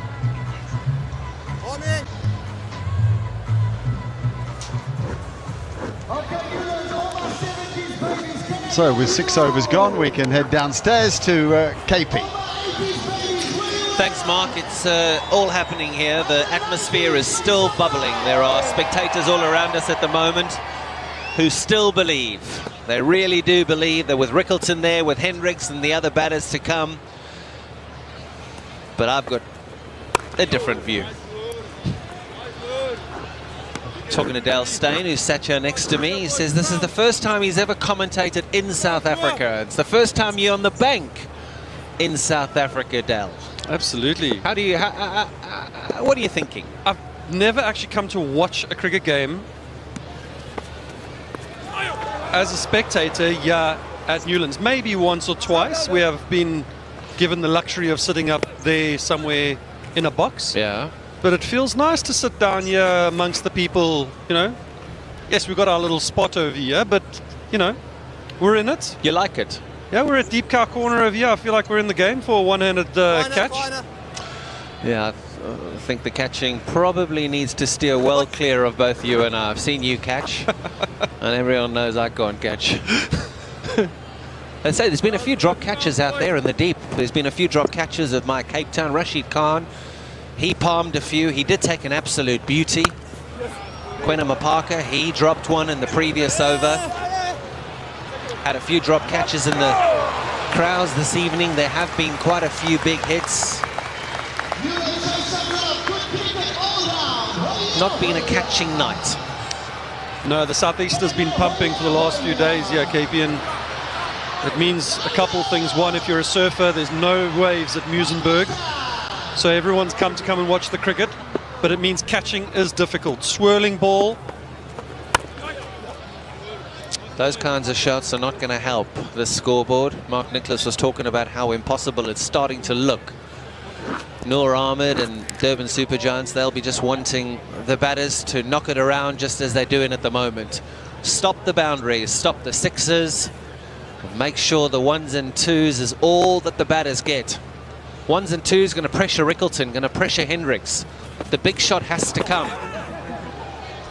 So with 6 overs gone, we can head downstairs to KP. Thanks, Mark. It's all happening here. The atmosphere is still bubbling. There are spectators all around us at the moment who still believe. They really do believe. They're with Rickleton there, with Hendricks and the other batters to come. But I've got a different view. Talking to Dale Steyn, who sat here next to me, he says this is the first time he's ever commentated in South Africa. It's the first time you're on the bank in South Africa, Dale. Absolutely. How do you? What are you thinking? I've never actually come to watch a cricket game as a spectator, at Newlands. Maybe once or twice. We have been given the luxury of sitting up there somewhere in a box. Yeah. But it feels nice to sit down here amongst the people, you know. Yes, we've got our little spot over here, but, you know, we're in it. You like it? Yeah, we're at Deep Cow Corner over here. I feel like we're in the game for a one-handed catch. Yeah, I think the catching probably needs to steer well clear of both you and I. I've seen you catch, and everyone knows I can't catch. I'd say there's been a few drop catches out there in the deep. There's been a few drop catches of my Cape Town. Rashid Khan, he palmed a few. He did take an absolute beauty. Quentin Mapaka, he dropped one in the previous over. Had a few drop catches in the crowds this evening. There have been quite a few big hits. Not been a catching night. No, the southeast has been pumping for the last few days here, KP, and it means a couple things. One, if you're a surfer, there's no waves at Muizenberg, so everyone's come and watch the cricket, but it means catching is difficult. Swirling ball. Those kinds of shots are not going to help the scoreboard. Mark Nicholas was talking about how impossible it's starting to look. Noor Ahmed and Durban Supergiants, they'll be just wanting the batters to knock it around just as they're doing at the moment. Stop the boundaries, stop the sixes, make sure the ones and twos is all that the batters get. Ones and twos going to pressure Rickleton, going to pressure Hendricks. The big shot has to come.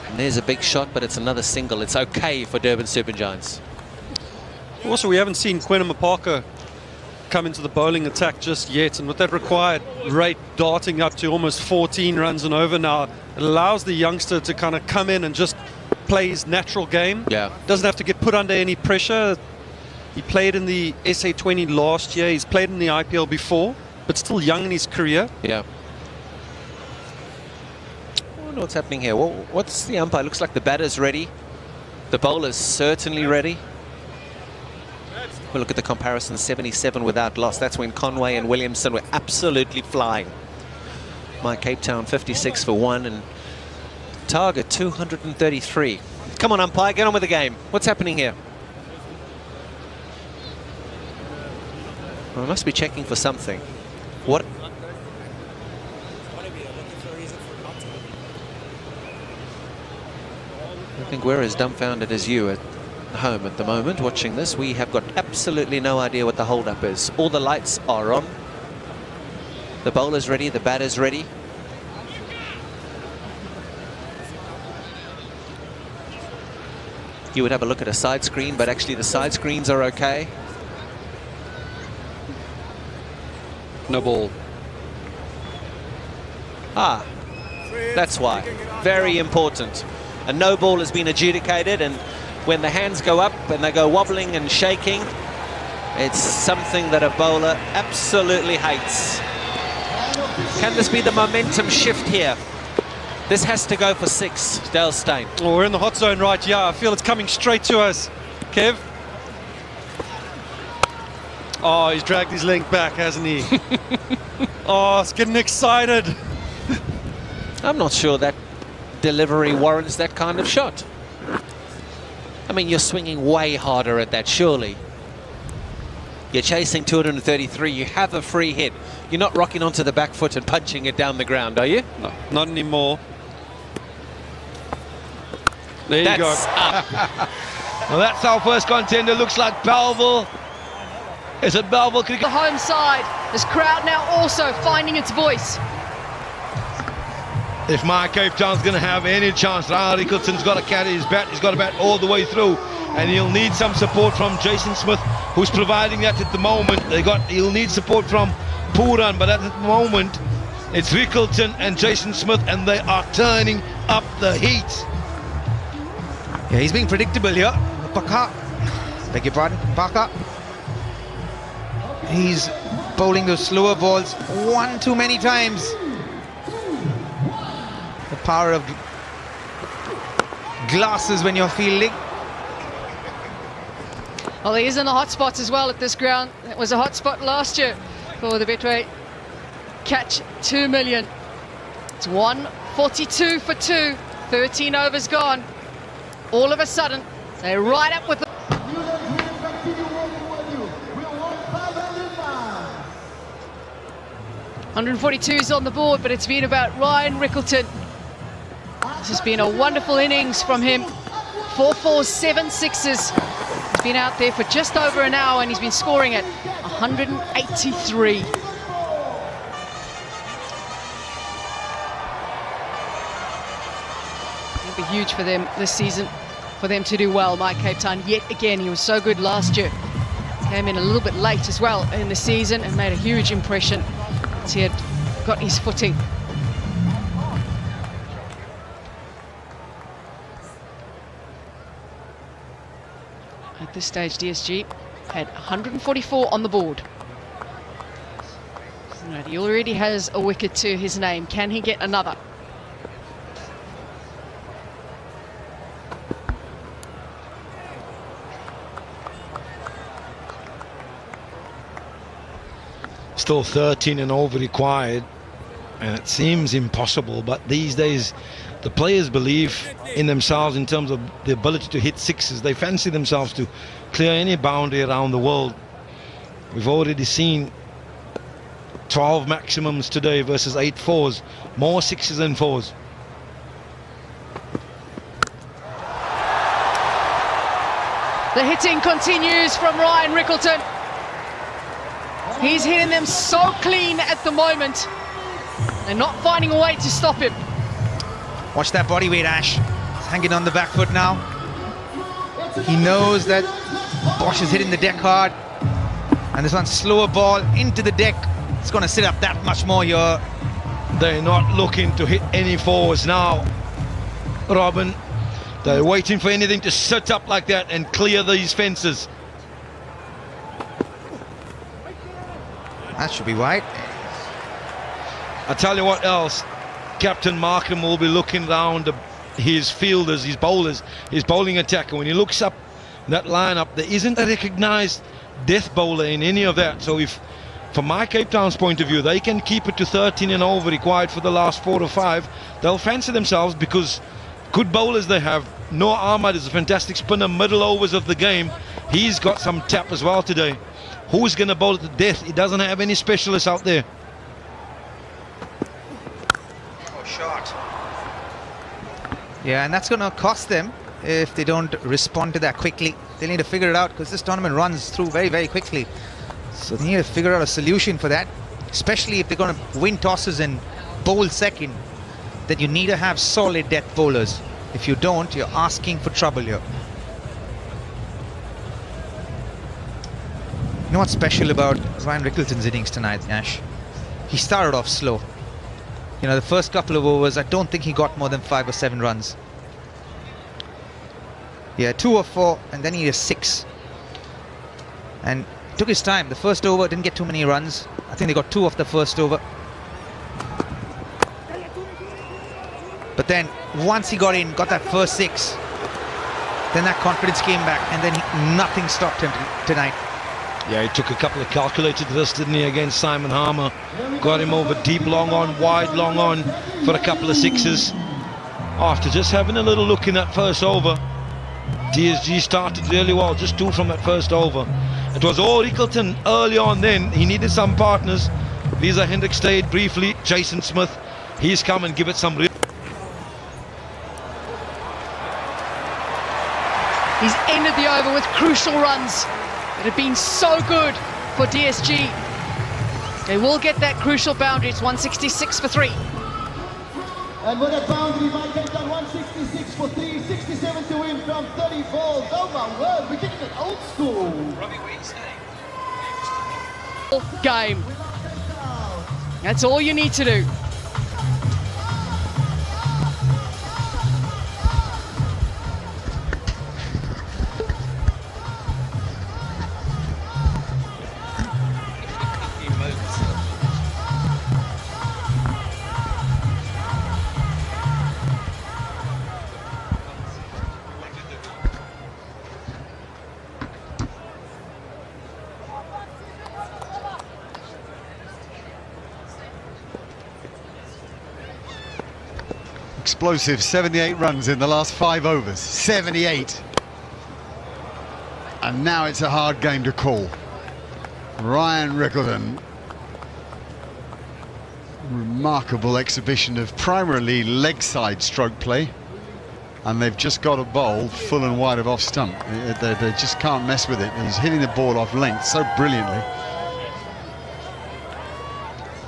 And there's a big shot, but it's another single. It's okay for Durban Supergiants. Also, we haven't seen Quentin Mapaka come into the bowling attack just yet, and with that required rate darting up to almost 14 runs and over now, it allows the youngster to kind of come in and just play his natural game. Yeah. Doesn't have to get put under any pressure. He played in the SA20 last year. He's played in the IPL before, but still young in his career. Yeah. I wonder what's happening here. What's the umpire? Looks like the batter's ready. The bowler's certainly ready. We'll look at the comparison, 77 without loss. That's when Conway and Williamson were absolutely flying. My Cape Town 56 for 1 and target 233. Come on, umpire, get on with the game. What's happening here? Well, I must be checking for something. What? I think we're as dumbfounded as you at home at the moment watching this. We have got absolutely no idea what the hold-up is. All the lights are on. The bowler's ready, the batter's ready. You would have a look at a side screen, but actually the side screens are okay. No ball. Ah, that's why. Very important. A no ball has been adjudicated, and when the hands go up and they go wobbling and shaking, it's something that a bowler absolutely hates. Can this be the momentum shift here? This has to go for 6, Dale Steyn. Oh, we're in the hot zone right here. I feel it's coming straight to us. Kev. Oh, he's dragged his length back, hasn't he? Oh, it's getting excited. I'm not sure that delivery warrants that kind of shot. I mean, you're swinging way harder at that, surely. You're chasing 233, you have a free hit. You're not rocking onto the back foot and punching it down the ground, are you? No, not anymore. There you go. Well, that's our first contender. Looks like Belleville. Is it Belleville cricket? The home side. This crowd now also finding its voice. If my Cape Town's going to have any chance, Ryan Rickelson's got to carry his bat. He's got to bat all the way through, and he'll need some support from Jason Smith, who's providing that at the moment. He'll need support from Pooran, but at the moment it's Rickelson and Jason Smith, and they are turning up the heat. Yeah, he's being predictable here. Paka. Beg your pardon, Paka. He's bowling those slower balls one too many times. The power of glasses when you're fielding. Well, he is in the hot spots as well at this ground. It was a hot spot last year for the Betway catch 2 million. It's 142 for 2, 13 overs gone. All of a sudden, they're right up with the 142 is on the board, but it's been about Ryan Rickelston. This has been a wonderful innings from him. 4 4s, 7 6s. He's been out there for just over an hour and he's been scoring at 183. It'll be huge for them this season, for them to do well. Mike Cape Town, yet again, he was so good last year. Came in a little bit late as well in the season and made a huge impression as he had got his footing. At this stage, DSG had 144 on the board. Right, he already has a wicket to his name. Can he get another? Still 13 and over required, and it seems impossible, but these days the players believe in themselves in terms of the ability to hit sixes. They fancy themselves to clear any boundary around the world. We've already seen 12 maximums today versus 8 fours, more sixes than fours. The hitting continues from Ryan Rickelston. He's hitting them so clean at the moment. They're not finding a way to stop him. Watch that body weight, Ash. He's hanging on the back foot now. He knows that Bosch is hitting the deck hard. And this one's slower ball into the deck. It's going to sit up that much more here. They're not looking to hit any fours now, Robin. They're waiting for anything to sit up like that and clear these fences. That should be wide. I tell you what else, Captain Markham will be looking round his fielders, his bowlers, his bowling attacker. When he looks up that lineup, there isn't a recognised death bowler in any of that. So if, from my Cape Town's point of view, they can keep it to 13 and over required for the last 4 or 5, they'll fancy themselves, because good bowlers they have. Noah Ahmad is a fantastic spinner, middle overs of the game. He's got some tap as well today. Who's going to bowl it to death? He doesn't have any specialists out there. Oh, shot. Yeah, and that's going to cost them if they don't respond to that quickly. They need to figure it out, because this tournament runs through very, very quickly. So they need to figure out a solution for that, especially if they're going to win tosses and bowl second. Then you need to have solid death bowlers. If you don't, you're asking for trouble here. You know what's special about Ryan Rickleton's innings tonight, Ash? He started off slow. You know, the first couple of overs, I don't think he got more than 5 or 7 runs. Yeah, 2 or 4, and then he had 6. And took his time. The first over didn't get too many runs. I think they got 2 off the first over. But then once he got in, got that first 6, then that confidence came back, and then nothing stopped him tonight. Yeah, he took a couple of calculated risks, didn't he, against Simon Harmer. Got him over deep, long on, wide, long on for a couple of 6s. After just having a little look in that first over, DSG started really well, just 2 from that first over. It was all Rickleton early on then. He needed some partners. Visa Hendrick stayed briefly. Jason Smith, he's come and give it some real. He's ended the over with crucial runs that have been so good for DSG. They will get that crucial boundary. It's 166 for 3. And with that boundary, Mike has done 166 for 3, 67 to win from 30 balls. Oh my word, we're getting it old school. Robbie, where you staying? Game. That's all you need to do. Explosive 78 runs in the last 5 overs. 78. And now it's a hard game to call. Ryan Rickleton. Remarkable exhibition of primarily leg side stroke play. And they've just got a bowl full and wide of off stump. They just can't mess with it. He's hitting the ball off length so brilliantly.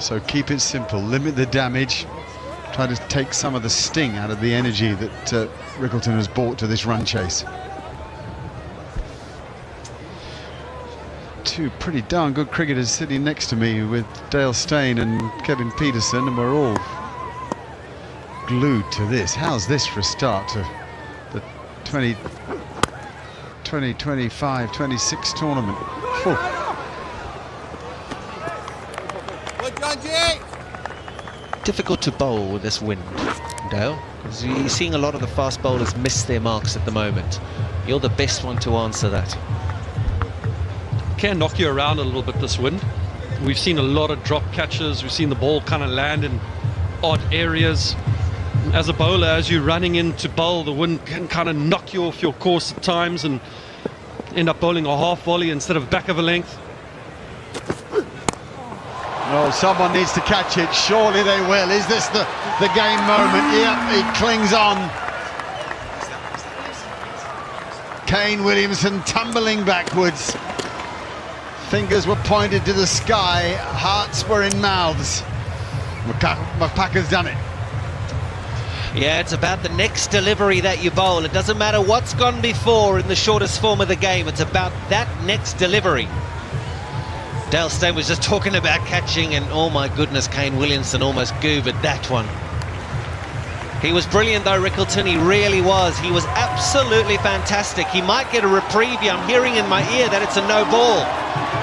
So keep it simple, limit the damage. Try to take some of the sting out of the energy that Rickleton has brought to this run chase. 2 pretty darn good cricketers sitting next to me with Dale Steyn and Kevin Peterson, and we're all glued to this. How's this for a start to the 2025-26 tournament? Whew. Difficult to bowl with this wind, Dale, because you're seeing a lot of the fast bowlers miss their marks at the moment. You're the best one to answer that. Can knock you around a little bit, this wind. We've seen a lot of drop catches. We've seen the ball kind of land in odd areas. As a bowler, as you're running in to bowl, the wind can kind of knock you off your course at times and end up bowling a half volley instead of back of a length. Well, someone needs to catch it. Surely they will. Is this the game moment? Yep, he clings on. Kane Williamson tumbling backwards. Fingers were pointed to the sky. Hearts were in mouths. Mapaka's done it. Yeah, it's about the next delivery that you bowl. It doesn't matter what's gone before in the shortest form of the game. It's about that next delivery. Dale Steyn was just talking about catching, and oh my goodness, Kane Williamson almost goobered that one. He was brilliant though, Rickleton, he really was. He was absolutely fantastic. He might get a reprieve here. I'm hearing in my ear that it's a no ball.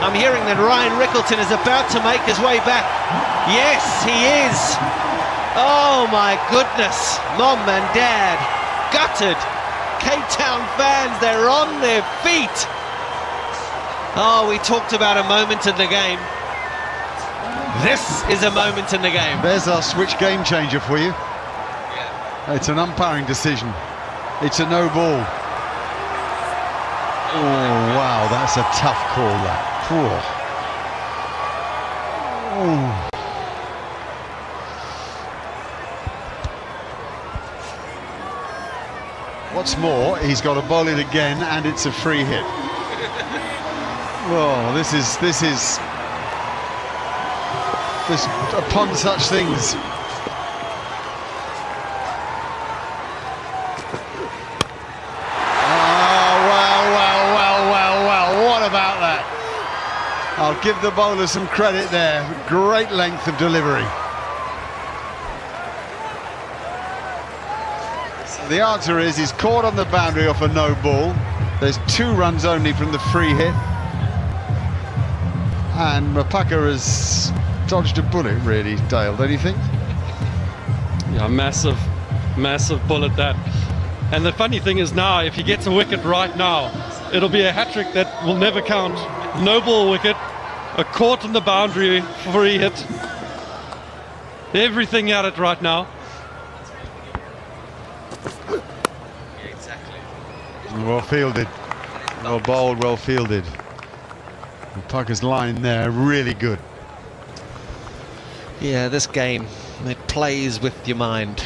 I'm hearing that Ryan Rickleton is about to make his way back. Yes, he is. Oh my goodness, Mom and Dad, gutted. Cape Town fans, they're on their feet. Oh, we talked about a moment in the game. This is a moment in the game. There's our switch game changer for you. It's an umpiring decision. It's a no ball. Oh, wow, that's a tough call, that. Oh. What's more, he's got to bowl it again, and it's a free hit. Oh, this upon such things. I'll give the bowler some credit there. Great length of delivery. So the answer is he's caught on the boundary off a no ball. There's 2 runs only from the free hit. And Mapaka has dodged a bullet, really, Dale, don't you think? Yeah, massive bullet that. And the funny thing is now, if he gets a wicket right now, it'll be a hat-trick that will never count. No ball wicket, a caught on the boundary, free hit. Everything at it right now. Well fielded. Well bowled, well fielded. Pucker's line there, really good. Yeah, this game, it plays with your mind.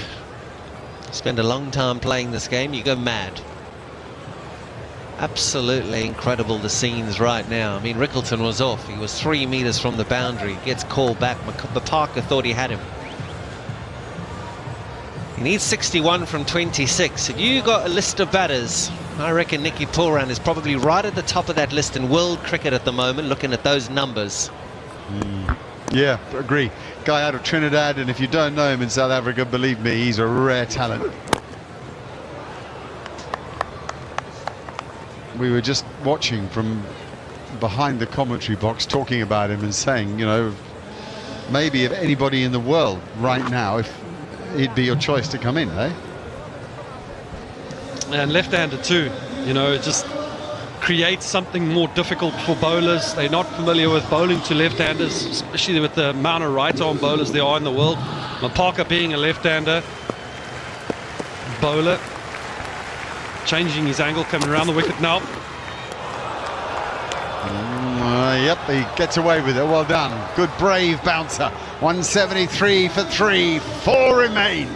Spend a long time playing this game, you go mad. Absolutely incredible, the scenes right now. I mean, Rickleton was off. He was 3 meters from the boundary. Gets called back. Parker thought he had him. He needs 61 from 26. If you got a list of batters, I reckon Nicky Pooran is probably right at the top of that list in world cricket at the moment, looking at those numbers. Yeah, agree. Guy out of Trinidad, and if you don't know him in South Africa, believe me, he's a rare talent. We were just watching from behind the commentary box, talking about him and saying, you know, maybe if anybody in the world right now, if he'd be your choice to come in, eh? And left-handed too, you know, it just creates something more difficult for bowlers. They're not familiar with bowling to left-handers, especially with the amount of right-arm bowlers there are in the world. Parker being a left-hander bowler, changing his angle, coming around the wicket now. Yep, he gets away with it. Well done. Good, brave bouncer. 173 for 3. 4 remain.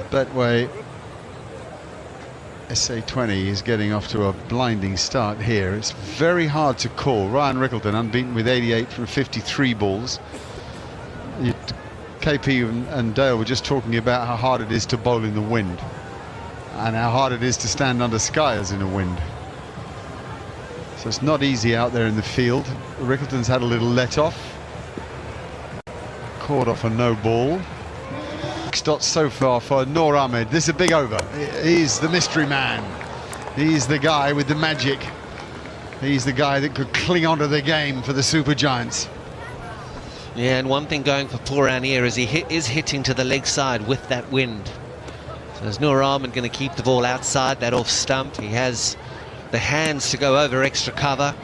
Betway SA20 is getting off to a blinding start here. It's very hard to call. Ryan Rickleton unbeaten with 88 from 53 balls. KP and Dale were just talking about how hard it is to bowl in the wind and how hard it is to stand under skiers in a wind. So it's not easy out there in the field. Rickleton's had a little let off. Caught off a no ball. 6 dots so far for Noor Ahmed. This is a big over. He's the mystery man. He's the guy with the magic. He's the guy that could cling onto the game for the Super Giants. Yeah, and one thing going for Pooran here is he is hitting to the leg side with that wind. So is Noor Ahmed going to keep the ball outside that off stump? He has the hands to go over extra cover.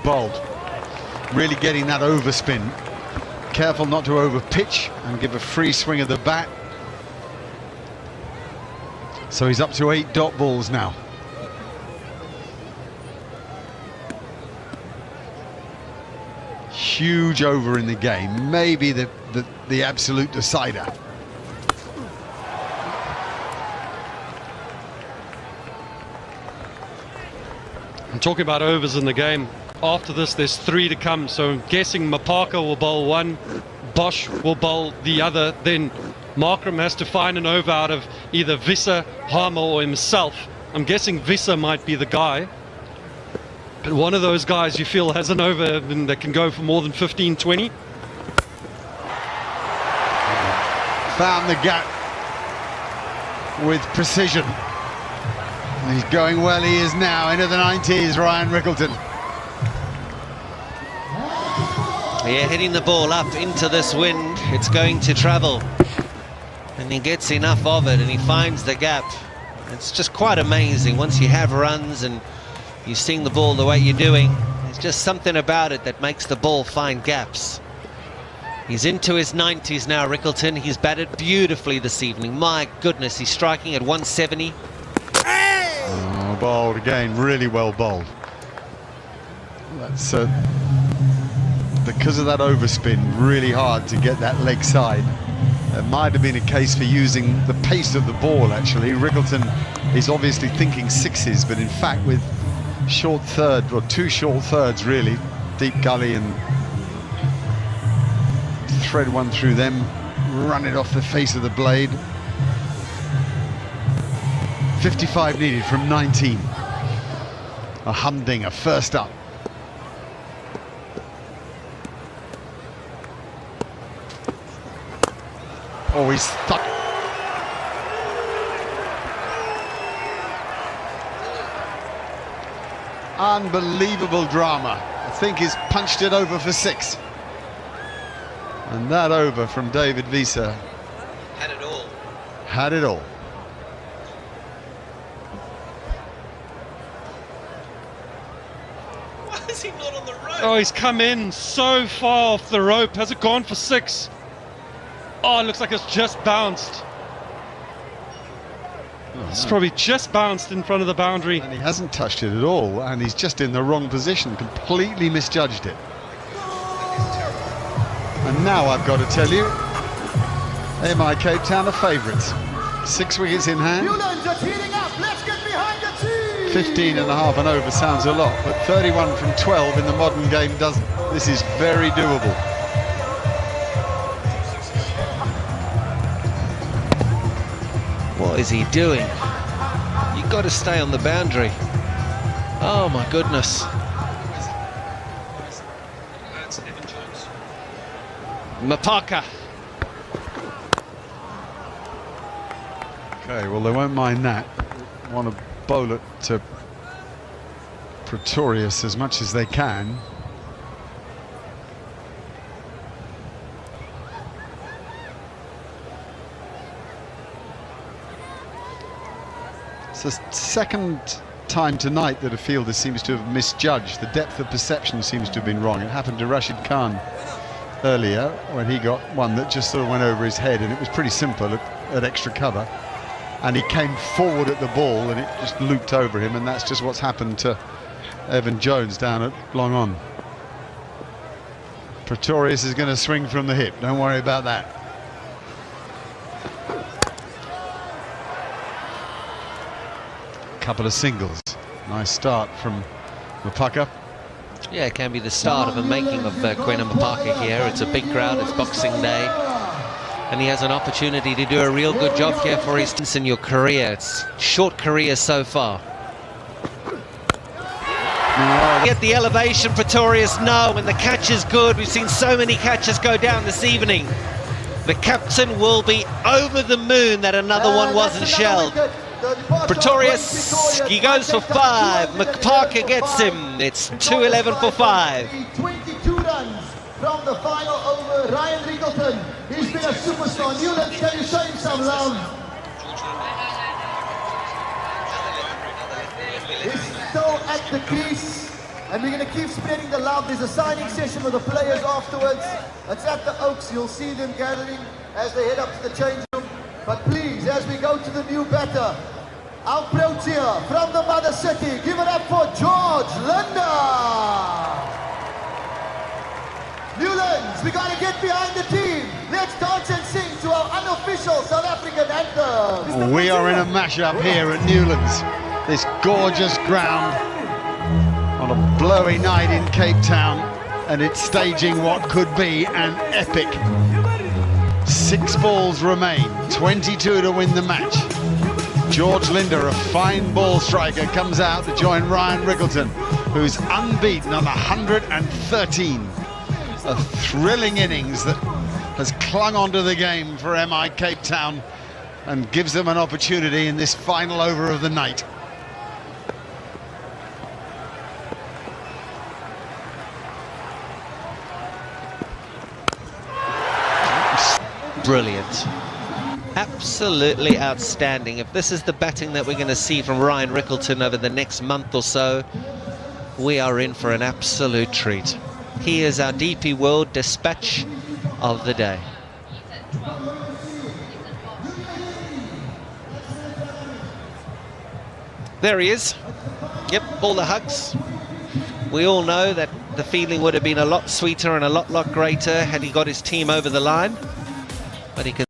Bowled. Really getting that overspin. Careful not to over pitch and give a free swing of the bat. So he's up to 8 dot balls now. Huge over in the game, maybe the absolute decider. I'm talking about overs in the game. After this, there's 3 to come, so I'm guessing Mapaka will bowl 1, Bosch will bowl the other, then Markram has to find an over out of either Visser, Harmer or himself. I'm guessing Visser might be the guy, but one of those guys you feel has an over and that can go for more than 15, 20. Found the gap with precision. He's going well, he is now into the 90s, Ryan Rickleton. Yeah, hitting the ball up into this wind, it's going to travel. And he gets enough of it and he finds the gap. It's just quite amazing. Once you have runs and you sing the ball the way you're doing, there's just something about it that makes the ball find gaps. He's into his 90s now, Rickleton. He's batted beautifully this evening. My goodness, he's striking at 170. Oh, bowled again, really well bowled. That's because of that overspin, really hard to get that leg side. There might have been a case for using the pace of the ball, actually. Rickleton is obviously thinking 6s, but in fact with short third, or 2 short thirds really, deep gully, and thread one through them, run it off the face of the blade. 55 needed from 19. A humdinger, first up. Oh, he's stuck. Unbelievable drama. I think he's punched it over for 6. And that over from David Visser Had it all. had it all. Why is he not on the rope? Oh, he's come in so far off the rope. Has it gone for 6? Oh, it looks like it's just bounced. It's probably just bounced in front of the boundary. And he hasn't touched it at all, and he's just in the wrong position, completely misjudged it. And now I've got to tell you, MI Cape Town are favourites. 6 wickets in hand. Newlands are heating up. Let's get behind the team. 15 and a half and over sounds a lot, but 31 from 12 in the modern game doesn't. This is very doable. What is he doing? You've got to stay on the boundary. Oh my goodness. Mapaka. Okay, well, they won't mind that. Want to bowl it to Pretorius as much as they can. It's the second time tonight that a fielder seems to have misjudged. The depth of perception seems to have been wrong. It happened to Rashid Khan earlier when he got one that just sort of went over his head, and it was pretty simple at extra cover, and he came forward at the ball and it just looped over him, and that's just what's happened to Evan Jones down at Long On. Pretorius is going to swing from the hip, don't worry about that. Couple of singles. Nice start from Mapaka. Yeah, it can be the start of a making of Kwena Mapaka here. It's a big crowd, it's Boxing Day, and he has an opportunity to do a real good job here for his in your career. It's short career so far. Get the elevation, Pretorius, no, and the catch is good. We've seen so many catches go down this evening. The captain will be over the moon that another one wasn't shelled. Pretorius, he goes for 5. Mapaka gets him. It's 2-11 for 5. 22 runs from the final over. Ryan Rickleton, he's been a superstar. Newlands, can you show him some love? He's still at the crease, and we're going to keep spreading the love. There's a signing session with the players afterwards. It's at the Oaks. You'll see them gathering as they head up to the change room. But please, as we go to the new batter, our proteer from the mother city, give it up for George Linda. Newlands, we got to get behind the team. Let's dance and sing to our unofficial South African anthem. We are in a mashup here at Newlands. This gorgeous ground on a blowy night in Cape Town, and it's staging what could be an epic. 6 balls remain, 22 to win the match. George Linder, a fine ball striker, comes out to join Ryan Riggleton, who's unbeaten on 113. A thrilling innings that has clung onto the game for MI Cape Town and gives them an opportunity in this final over of the night. Brilliant. Absolutely outstanding. If this is the batting that we're going to see from Ryan Riggleton over the next month or so, we are in for an absolute treat. He is our DP World dispatch of the day. There he is. Yep, all the hugs. We all know that the feeling would have been a lot sweeter and a lot greater had he got his team over the line. But he could